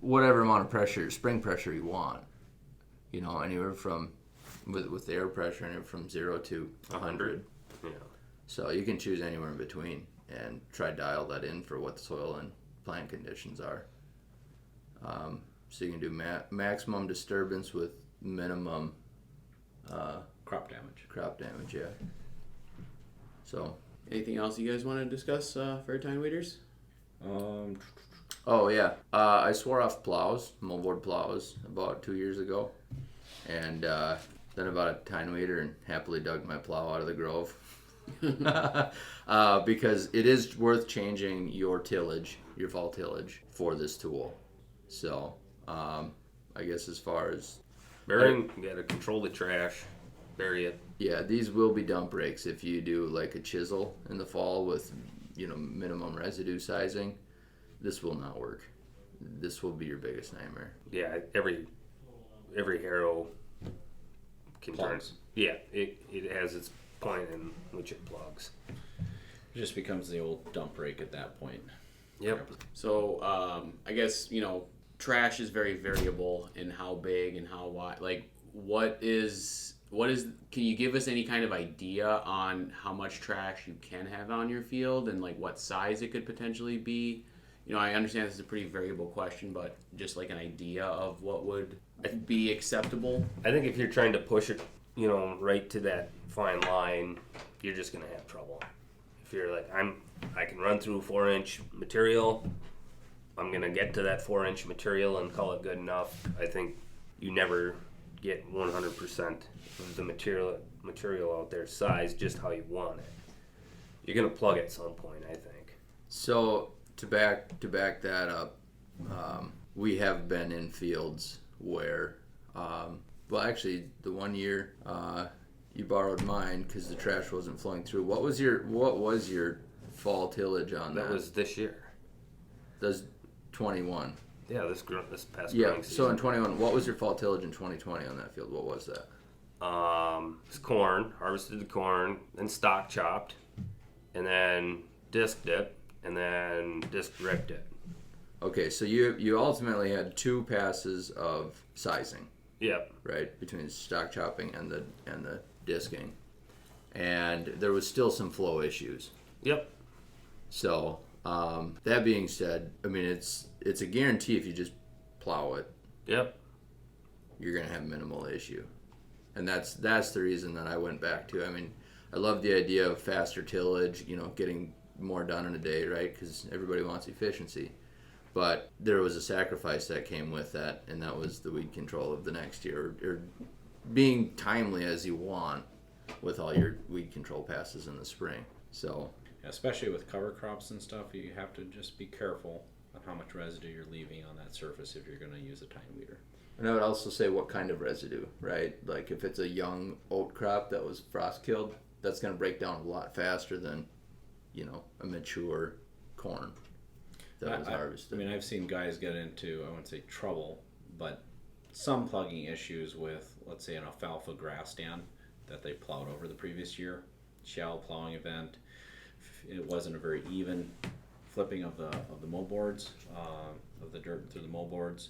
whatever amount of pressure, spring pressure you want. Anywhere from with the air pressure, anywhere from 0 to 100. Yeah. So you can choose anywhere in between and try dial that in for what the soil and plant conditions are. So you can do maximum disturbance with minimum Crop damage. Yeah. So. Anything else you guys want to discuss for Tine Weeders? Oh yeah, I swore off plows, moldboard plows, about 2 years ago, and then I bought a Tine weeder and happily dug my plow out of the grove. Because it is worth changing your tillage, your fall tillage, for this tool. So I guess as far as burying, you gotta control the trash, bury it. Yeah, these will be dump rakes if you do like a chisel in the fall with minimum residue sizing. This will not work. This will be your biggest nightmare. Yeah, every harrow can turn. Yeah, it has its point in which it plugs. It just becomes the old dump rake at that point. Yep. So I guess trash is very variable in how big and how wide. Like, what is? Can you give us any kind of idea on how much trash you can have on your field and like what size it could potentially be? I understand this is a pretty variable question, but just like an idea of what would be acceptable. I think if you're trying to push it, right to that fine line, you're just gonna have trouble. If you're like, I can run through 4-inch material, I'm gonna get to that 4-inch material and call it good enough. I think you never get 100% of the material out there size just how you want it. You're gonna plug at some point, I think. So to back that up, we have been in fields where, actually the one year you borrowed mine because the trash wasn't flowing through. What was your fall tillage on that? That was this year. That's 21. Yeah, this past Yeah. growing season. So in 21, what was your fall tillage in 2020 on that field? What was that? It's corn. Harvested the corn, then stock chopped, and then disc dipped, and then disc ripped it. Okay, so you ultimately had 2 passes of sizing. Yep. Right, between stock chopping and the disking, and there was still some flow issues. Yep. So that being said, I mean it's a guarantee if you just plow it. Yep. You're gonna have minimal issue, and that's the reason that I went back to. I mean, I love the idea of faster tillage, getting more done in a day, right? Because everybody wants efficiency. But there was a sacrifice that came with that, and that was the weed control of the next year, or being timely as you want with all your weed control passes in the spring. So, especially with cover crops and stuff, you have to just be careful on how much residue you're leaving on that surface if you're going to use a Tine weeder. And I would also say what kind of residue, right? Like if it's a young oat crop that was frost killed, that's going to break down a lot faster than, a mature corn that was harvested. I mean, I've seen guys get into, I wouldn't say trouble, but some plugging issues with, let's say, an alfalfa grass stand that they plowed over the previous year, shallow plowing event. It wasn't a very even flipping of the mold boards, of the dirt through the mold boards,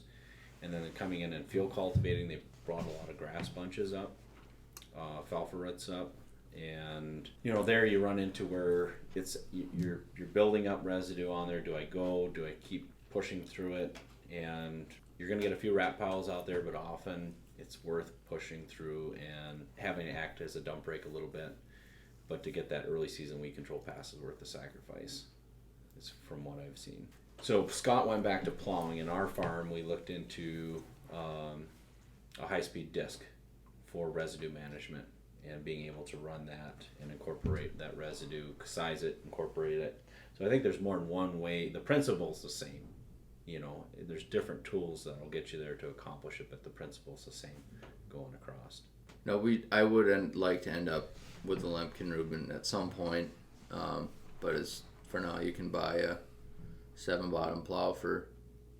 and then coming in and field cultivating, they brought a lot of grass bunches up, alfalfa roots up, and there you run into where it's you're building up residue on there. Do I keep pushing through it? And You're going to get a few rat piles out there, but often it's worth pushing through and having it act as a dump break a little bit. But to get that early season weed control pass is worth the sacrifice, is from what I've seen. So Scott went back to plowing. In our farm, we looked into a high-speed disc for residue management and being able to run that and incorporate that residue, size it, incorporate it. So I think there's more than one way. The principle's the same. You know, there's different tools that'll get you there to accomplish it, but the principle's the same going across. No, I would like to end up with the Lemkin Rubin at some point, but as for now, you can buy a 7-bottom plow for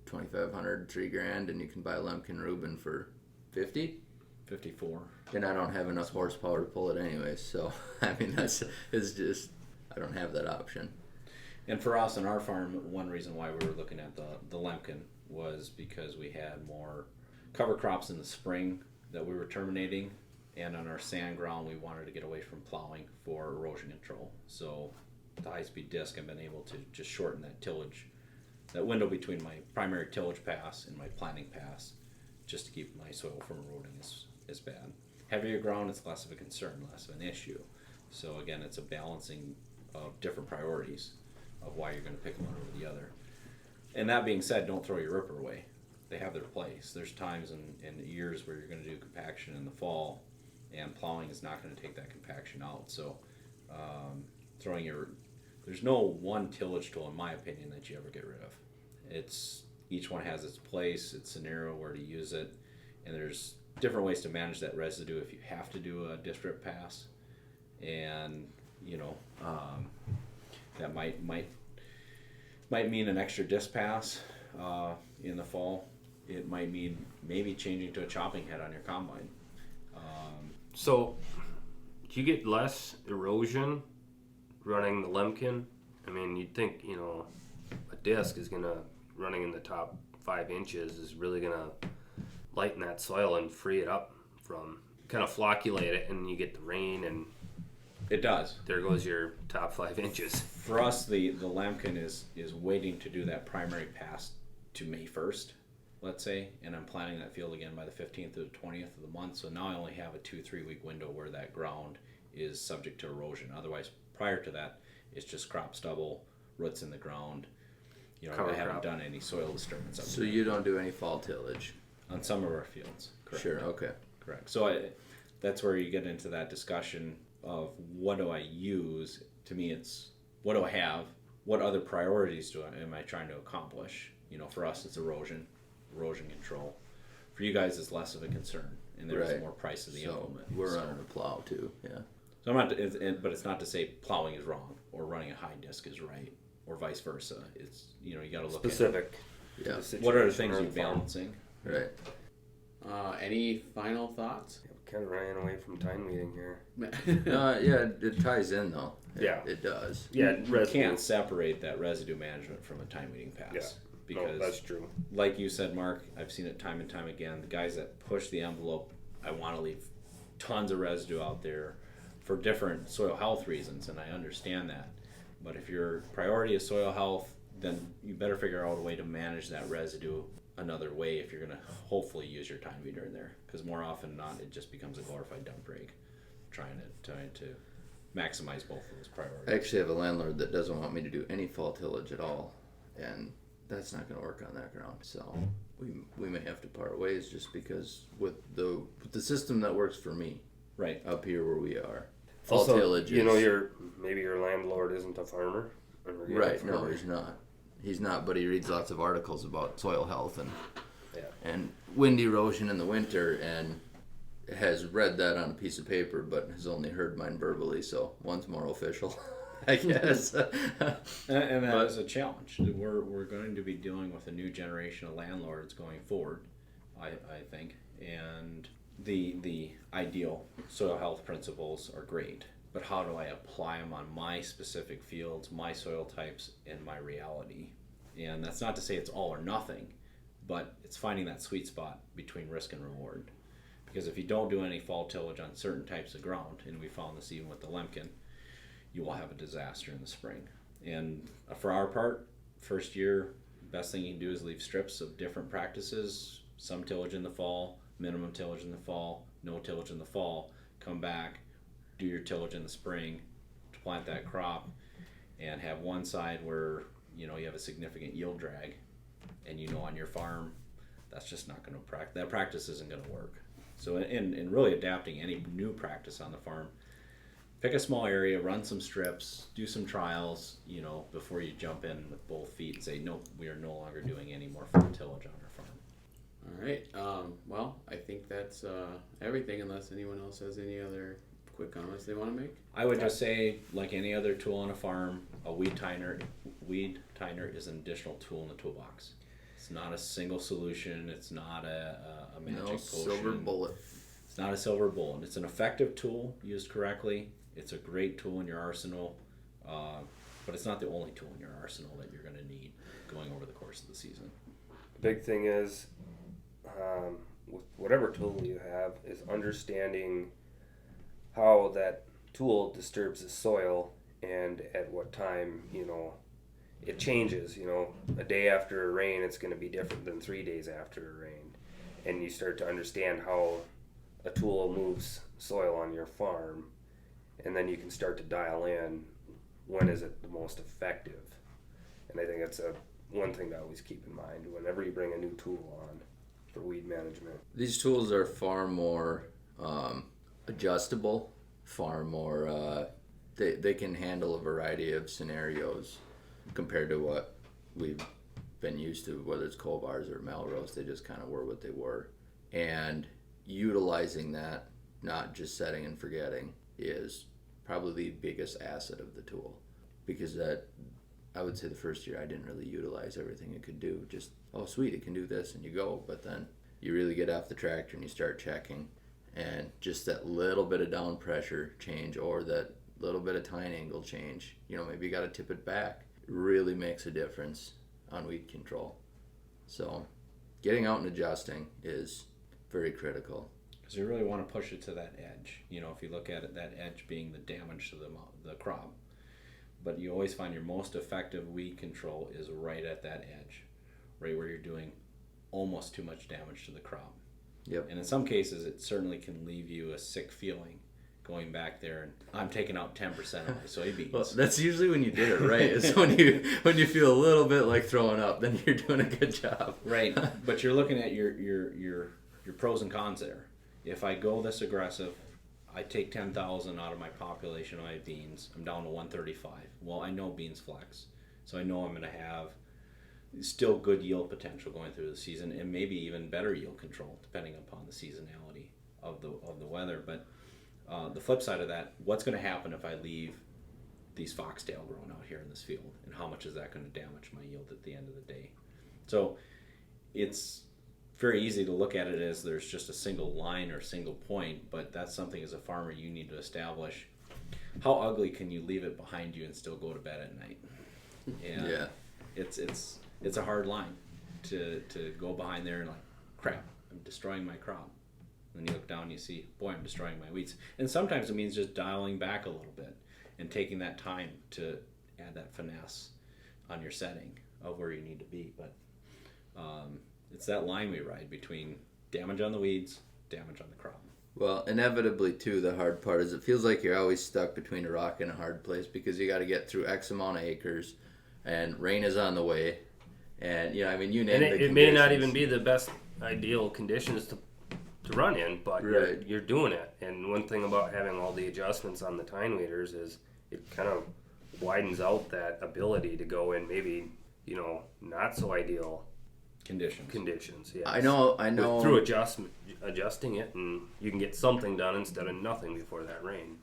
$2,500, $3,000, and you can buy a Lemkin Rubin for $50. 54. And I don't have enough horsepower to pull it anyways, so I mean it's just I don't have that option. And for us on our farm, one reason why we were looking at the Lemkin was because we had more cover crops in the spring that we were terminating, and on our sand ground we wanted to get away from plowing for erosion control. So the high-speed disc, I've been able to just shorten that tillage, that window between my primary tillage pass and my planting pass, just to keep my soil from eroding as bad. Heavier ground, it's less of a concern, less of an issue. So again, it's a balancing of different priorities of why you're going to pick one over the other. And that being said, don't throw your ripper away. They have their place. There's times in years where you're going to do compaction in the fall, and plowing is not going to take that compaction out. So there's no one tillage tool, in my opinion, that you ever get rid of. Each one has its place, its scenario where to use it, and there's different ways to manage that residue if you have to do a disc rip pass. And that might mean an extra disc pass in the fall. It might mean maybe changing to a chopping head on your combine. So, do you get less erosion running the Lemkin? I mean, you'd think, a disc is running in the top 5 inches is really going to lighten that soil and free it up from, kind of flocculate it, and you get the rain, and it does. There goes your top 5 inches. For us, the Lemkin is waiting to do that primary pass to May 1st, let's say, and I'm planting that field again by the 15th to the 20th of the month. So now I only have a 2-3 week window where that ground is subject to erosion. Otherwise, prior to that, it's just crop stubble, roots in the ground. I haven't done any soil disturbance. So you don't do any fall tillage? On some of our fields, correct. Sure, okay. Correct. So that's where you get into that discussion of what do I use. To me, it's what do I have? What other priorities am I trying to accomplish? For us, it's erosion control. For you guys, it's less of a concern, and there's more price of the implement. We're running a plow too, yeah. So I'm not, but it's not to say plowing is wrong or running a high disc is right, or vice versa. It's you got to look specific. Yeah. What are the things you're balancing? Right. Any final thoughts? Kind of ran away from time meeting here. Yeah, it ties in though. Yeah, it does. Yeah, you can't separate that residue management from a time meeting pass. Yeah. Because that's true. Like you said, Mark, I've seen it time and time again. The guys that push the envelope, I want to leave tons of residue out there for different soil health reasons, and I understand that. But if your priority is soil health, then you better figure out a way to manage that residue another way if you're going to hopefully use your time meter in there. Because more often than not, it just becomes a glorified dump break, trying to maximize both of those priorities. I actually have a landlord that doesn't want me to do any fall tillage at all, and that's not going to work on that ground. So we may have to part ways just because with the system that works for me, right up here where we are, fall also, tillage. Maybe your landlord isn't a farmer. Right? No, he's not. He's not. But he reads lots of articles about soil health and wind erosion in the winter, and has read that on a piece of paper, but has only heard mine verbally. So one's more official. I guess. and that is a challenge. We're going to be dealing with a new generation of landlords going forward, I think. And the ideal soil health principles are great, but how do I apply them on my specific fields, my soil types, and my reality? And that's not to say it's all or nothing, but it's finding that sweet spot between risk and reward. Because if you don't do any fall tillage on certain types of ground, and we found this even with the Lemkin, you will have a disaster in the spring. And for our part, first year, best thing you can do is leave strips of different practices, some tillage in the fall, minimum tillage in the fall, no tillage in the fall, come back, do your tillage in the spring to plant that crop, and have one side where you have a significant yield drag, and on your farm that's just not going to that practice isn't going to work. So in really adapting any new practice on the farm, pick a small area, run some strips, do some trials, before you jump in with both feet and say, no, we are no longer doing any more full tillage on our farm. All right. Well, I think that's everything, unless anyone else has any other quick comments they want to make. I would just say, like any other tool on a farm, a weed tiner is an additional tool in the toolbox. It's not a single solution. It's not a magic potion. Silver bullet. It's not a silver bullet. It's an effective tool used correctly. It's a great tool in your arsenal, but it's not the only tool in your arsenal that you're going to need going over the course of the season. The big thing is, with whatever tool you have, is understanding how that tool disturbs the soil and at what time, it changes. A day after a rain, it's going to be different than 3 days after a rain. And you start to understand how a tool moves soil on your farm, and then you can start to dial in when is it the most effective. And I think that's one thing to always keep in mind whenever you bring a new tool on for weed management. These tools are far more adjustable, far more, they can handle a variety of scenarios compared to what we've been used to, whether it's Colbars or Melrose. They just kind of were what they were. And utilizing that, not just setting and forgetting, is probably the biggest asset of the tool. Because I would say the first year I didn't really utilize everything it could do. Just, oh sweet, it can do this, and you go. But then you really get off the tractor and you start checking, and just that little bit of down pressure change or that little bit of tine angle change, maybe you got to tip it back, really makes a difference on weed control. So getting out and adjusting is very critical. Because you really want to push it to that edge. If you look at it, that edge being the damage to the crop. But you always find your most effective weed control is right at that edge, right where you're doing almost too much damage to the crop. Yep. And in some cases, it certainly can leave you a sick feeling going back there and I'm taking out 10% of my soybeans. Well, that's usually when you did it right. Is when you feel a little bit like throwing up, then you're doing a good job. Right. But you're looking at your pros and cons there. If I go this aggressive, I take 10,000 out of my population of my beans. I'm down to 135. Well, I know beans flex, so I know I'm going to have still good yield potential going through the season, and maybe even better yield control depending upon the seasonality of the weather. But the flip side of that, what's going to happen if I leave these foxtail growing out here in this field, and how much is that going to damage my yield at the end of the day? So it's very easy to look at it as there's just a single line or single point, but that's something as a farmer you need to establish. How ugly can you leave it behind you and still go to bed at night? And yeah, it's a hard line to go behind there and like, crap, I'm destroying my crop. And then you look down and you see, boy, I'm destroying my weeds. And sometimes it means just dialing back a little bit and taking that time to add that finesse on your setting of where you need to be. But it's that line we ride between damage on the weeds, damage on the crop. Well, inevitably, too, the hard part is it feels like you're always stuck between a rock and a hard place because you got to get through X amount of acres, and rain is on the way, and you name it. It may not even be the best ideal conditions to run in, but right. you're doing it. And one thing about having all the adjustments on the tine weeders is it kind of widens out that ability to go in maybe not so ideal conditions. Yes. I know. Through adjusting it, and you can get something done instead of nothing before that rain.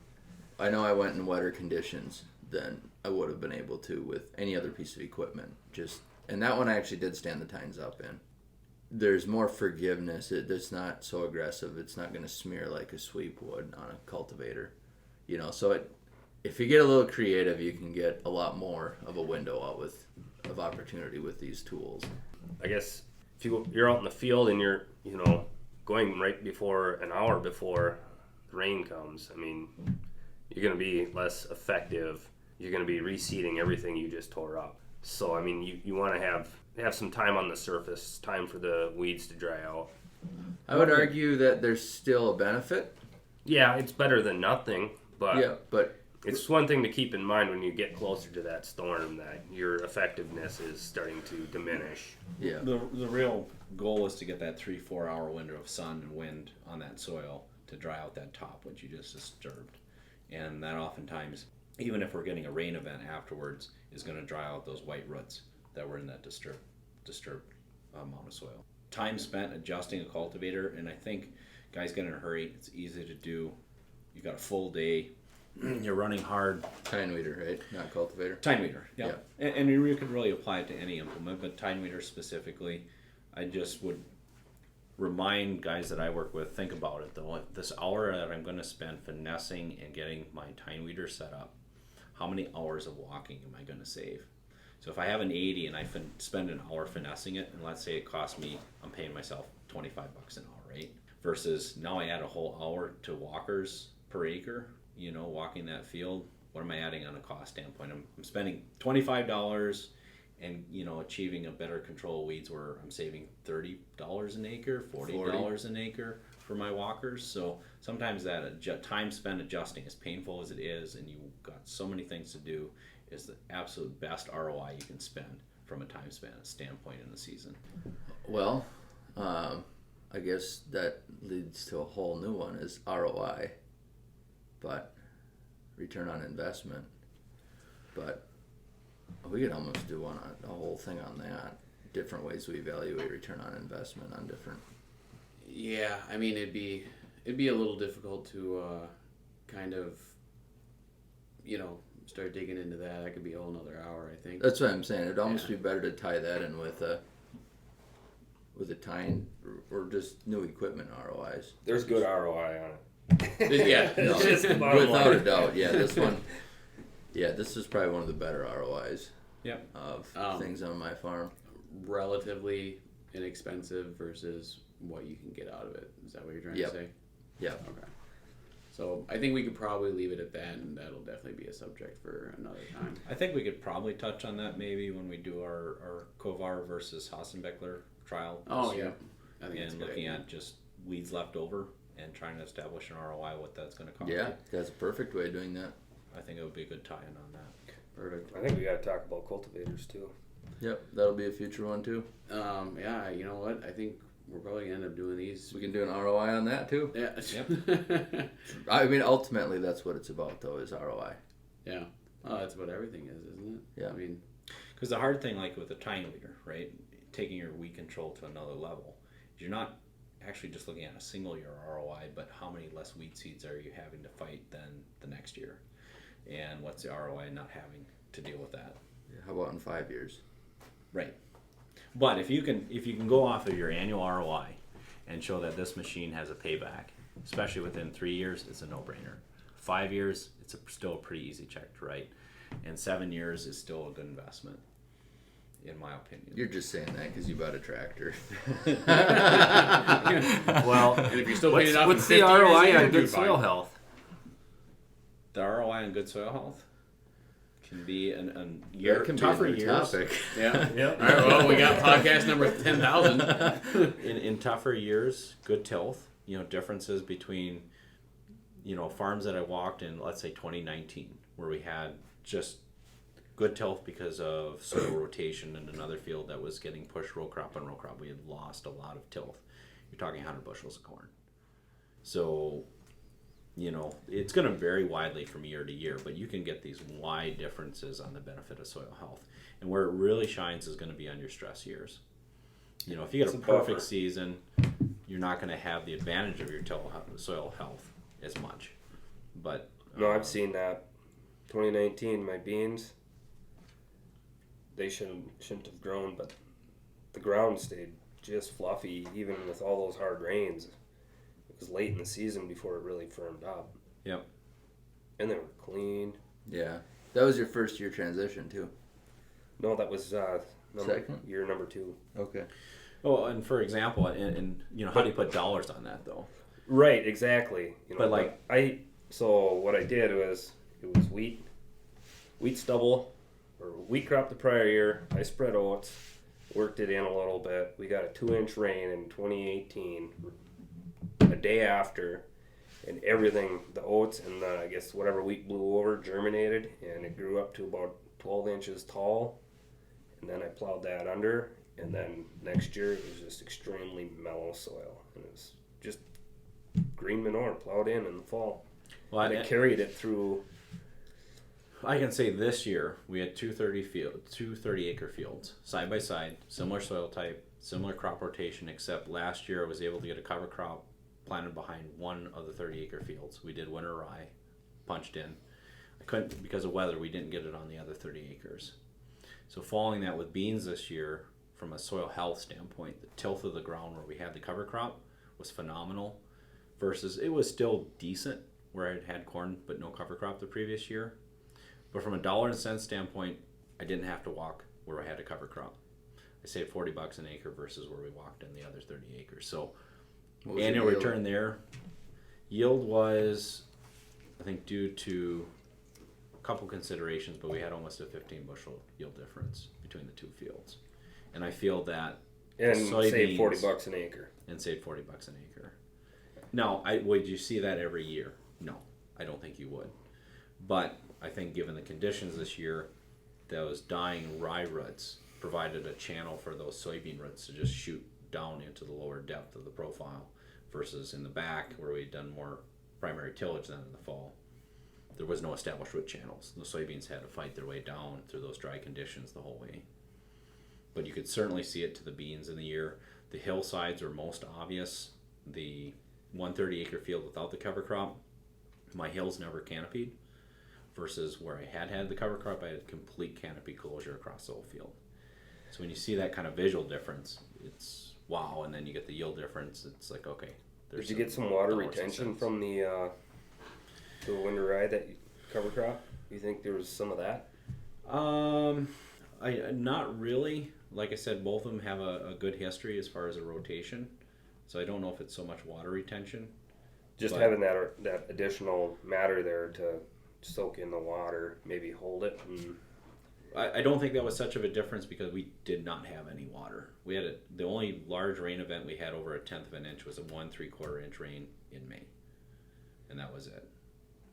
I know I went in wetter conditions than I would have been able to with any other piece of equipment. And that one I actually did stand the tines up in. There's more forgiveness. It's not so aggressive. It's not going to smear like a sweep would on a cultivator. So if you get a little creative, you can get a lot more of a window out of opportunity with these tools. I guess if you're out in the field and you're going right before an hour before the rain comes, you're going to be less effective. You're going to be reseeding everything you just tore up. So I mean, you want to have some time on the surface, time for the weeds to dry out. I would argue that there's still a benefit. Yeah, it's better than nothing, but but it's one thing to keep in mind when you get closer to that storm that your effectiveness is starting to diminish. yeah, The real goal is to get that 3-4 hour window of sun and wind on that soil to dry out that top, which you just disturbed. And that oftentimes, even if we're getting a rain event afterwards, is going to dry out those white roots that were in that disturbed amount of soil. Time spent adjusting a cultivator, and I think guys get in a hurry. It's easy to do. You got a full day. You're running hard. Tine weeder, right? Not cultivator. Tine weeder, yeah. And you could really apply it to any implement, but tine weeder specifically, I just would remind guys that I work with, think about it though. This hour that I'm going to spend finessing and getting my tine weeder set up, how many hours of walking am I going to save? So if I have an 80 and I spend an hour finessing it, and let's say it costs me, I'm paying myself $25 an hour, right? Versus now I add a whole hour to walkers per acre, walking that field. What am I adding on a cost standpoint? I'm spending $25 and, achieving a better control of weeds where I'm saving $30 an acre, $40 an acre for my walkers. So sometimes that time spent adjusting, as painful as it is, and you've got so many things to do, is the absolute best ROI you can spend from a time span standpoint in the season. Well, I guess that leads to a whole new one is ROI, but return on investment. But we could almost do a whole thing on that. Different ways we evaluate return on investment on different. Yeah, I mean it'd be a little difficult to kind of start digging into that. That could be a whole nother hour, I think. That's what I'm saying. It'd almost be better to tie that in with a Tine or just new equipment ROIs. There's good ROI on it. Yeah, No, Just the bottom without line. a doubt. Yeah, this one. Yeah, this is probably one of the better ROIs Yep. of things on my farm. relatively inexpensive versus what you can get out of it. Is that what you're trying Yep. to say? Yeah. Okay. So I think we could probably leave it at that, and that'll definitely be a subject for another time. I think we could probably touch on that maybe when we do our Kovar versus Hassenbeckler trial. Oh this yeah, year. I think that's a And good looking idea. at just weeds left over and trying to establish an ROI, what that's going to cost. Yeah, you. that's a perfect way of doing that. I think it would be a good tie-in on that. Perfect. I think we got to talk about cultivators too. Yep, that'll be a future one too. Yeah, you know what? I think we're probably gonna end up doing these. We can do an ROI on that too. Yeah. Yep. I mean, ultimately, that's what it's about, though, is ROI. Yeah. Well, that's what everything is, isn't it? Yeah. I mean, Because the hard thing, like with a tine leader, right, taking your weed control to another level, you're not actually just looking at a single year ROI, but how many less weed seeds are you having to fight than the next year, and what's the ROI not having to deal with that? How about in 5 years? Right. But if you can go off of your annual ROI and show that this machine has a payback, especially within 3 years, it's a no-brainer. 5 years, it's still a pretty easy check to write, and 7 years is still a good investment, in my opinion. You're just saying that because you bought a tractor. Well, and if you're still paying it off, what's in the 50 years, ROI you on should be good soil fine. health? The ROI on good soil health can be an That year can be tougher a new years. topic. Yeah. Yep. All right. Well, we got podcast number 10,000. In tougher years, good tilth. Differences between farms that I walked in, let's say 2019, where we had just good tilth because of soil rotation in another field that was getting pushed row crop on row crop. We had lost a lot of tilth. You're talking 100 bushels of corn. So, it's going to vary widely from year to year, but you can get these wide differences on the benefit of soil health. And where it really shines is going to be on your stress years. If you get It's a a perfect buffer. season, you're not going to have the advantage of your soil health as much. But No, I've seen that. 2019, my beans, they shouldn't have grown, but the ground stayed just fluffy, even with all those hard rains. It was late in the season before it really firmed up. Yep. And they were clean. Yeah. That was your first year transition, too. No, that was Second? year number 2. Okay. Oh, and for example, and how do you put dollars on that though? Right, exactly. But like- so what I did was it was wheat stubble, or wheat crop the prior year. I spread oats, worked it in a little bit. We got a 2-inch rain in 2018, a day after, and everything, the oats and the, I guess whatever wheat blew over, germinated, and it grew up to about 12 inches tall. And then I plowed that under, and then next year it was just extremely mellow soil, and it was just green manure plowed in the fall. Well, and it carried it through. I can say this year we had two 30-acre fields side by side, similar soil type, similar crop rotation, except last year I was able to get a cover crop planted behind one of the 30-acre fields. We did winter rye, punched in. I couldn't, because of weather, we didn't get it on the other 30 acres. So following that with beans this year, from a soil health standpoint, the tilth of the ground where we had the cover crop was phenomenal, versus it was still decent where I had corn but no cover crop the previous year. But from a dollar and cents standpoint, I didn't have to walk where I had a cover crop. I saved $40 an acre versus where we walked in the other 30 acres. So annual return there, yield was, I think, due to a couple considerations, but we had almost a 15 bushel yield difference between the two fields. And I feel that And save $40 an acre. And save $40 an acre. Now, would you see that every year? No, I don't think you would. But I think given the conditions this year, those dying rye roots provided a channel for those soybean roots to just shoot down into the lower depth of the profile, versus in the back where we'd done more primary tillage than in the fall. There was no established root channels. The soybeans had to fight their way down through those dry conditions the whole way. But you could certainly see it to the beans in the year. The hillsides were most obvious. The 130-acre field without the cover crop, my hills never canopied, versus where I had the cover crop, I had complete canopy closure across the whole field. So when you see that kind of visual difference, it's wow. And then you get the yield difference. It's like, okay. Did you get some water retention from the winter rye that cover crop? You think there was some of that? Not really. Like I said, both of them have a good history as far as a rotation. So I don't know if it's so much water retention. Just having that additional matter there to soak in the water, maybe hold it. I don't think that was such of a difference because we did not have any water. We had the only large rain event we had over 1/10 of an inch was a 1 3/4 inch rain in May, and that was it.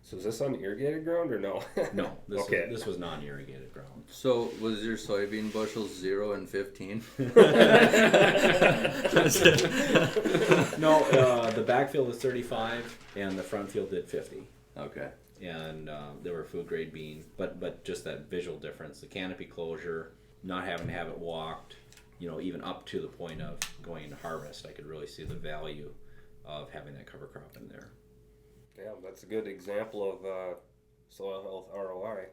So is this on irrigated ground or no? No, this was non-irrigated ground. So was your soybean bushels 0 and 15? No, the backfield was 35 and the front field did 50. Okay. And they were food grade beans, but just that visual difference, the canopy closure, not having to have it walked, even up to the point of going into harvest, I could really see the value of having that cover crop in there. Yeah, that's a good example of soil health ROI.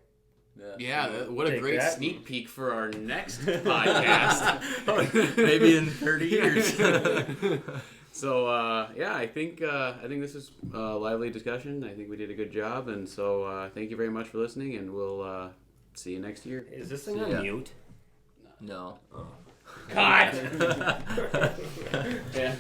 Yeah, what a great sneak peek for our next podcast. Maybe in 30 years. So I think this is a lively discussion. I think we did a good job, and so thank you very much for listening, and we'll see you next year. Is this thing on mute? No. God. Yeah.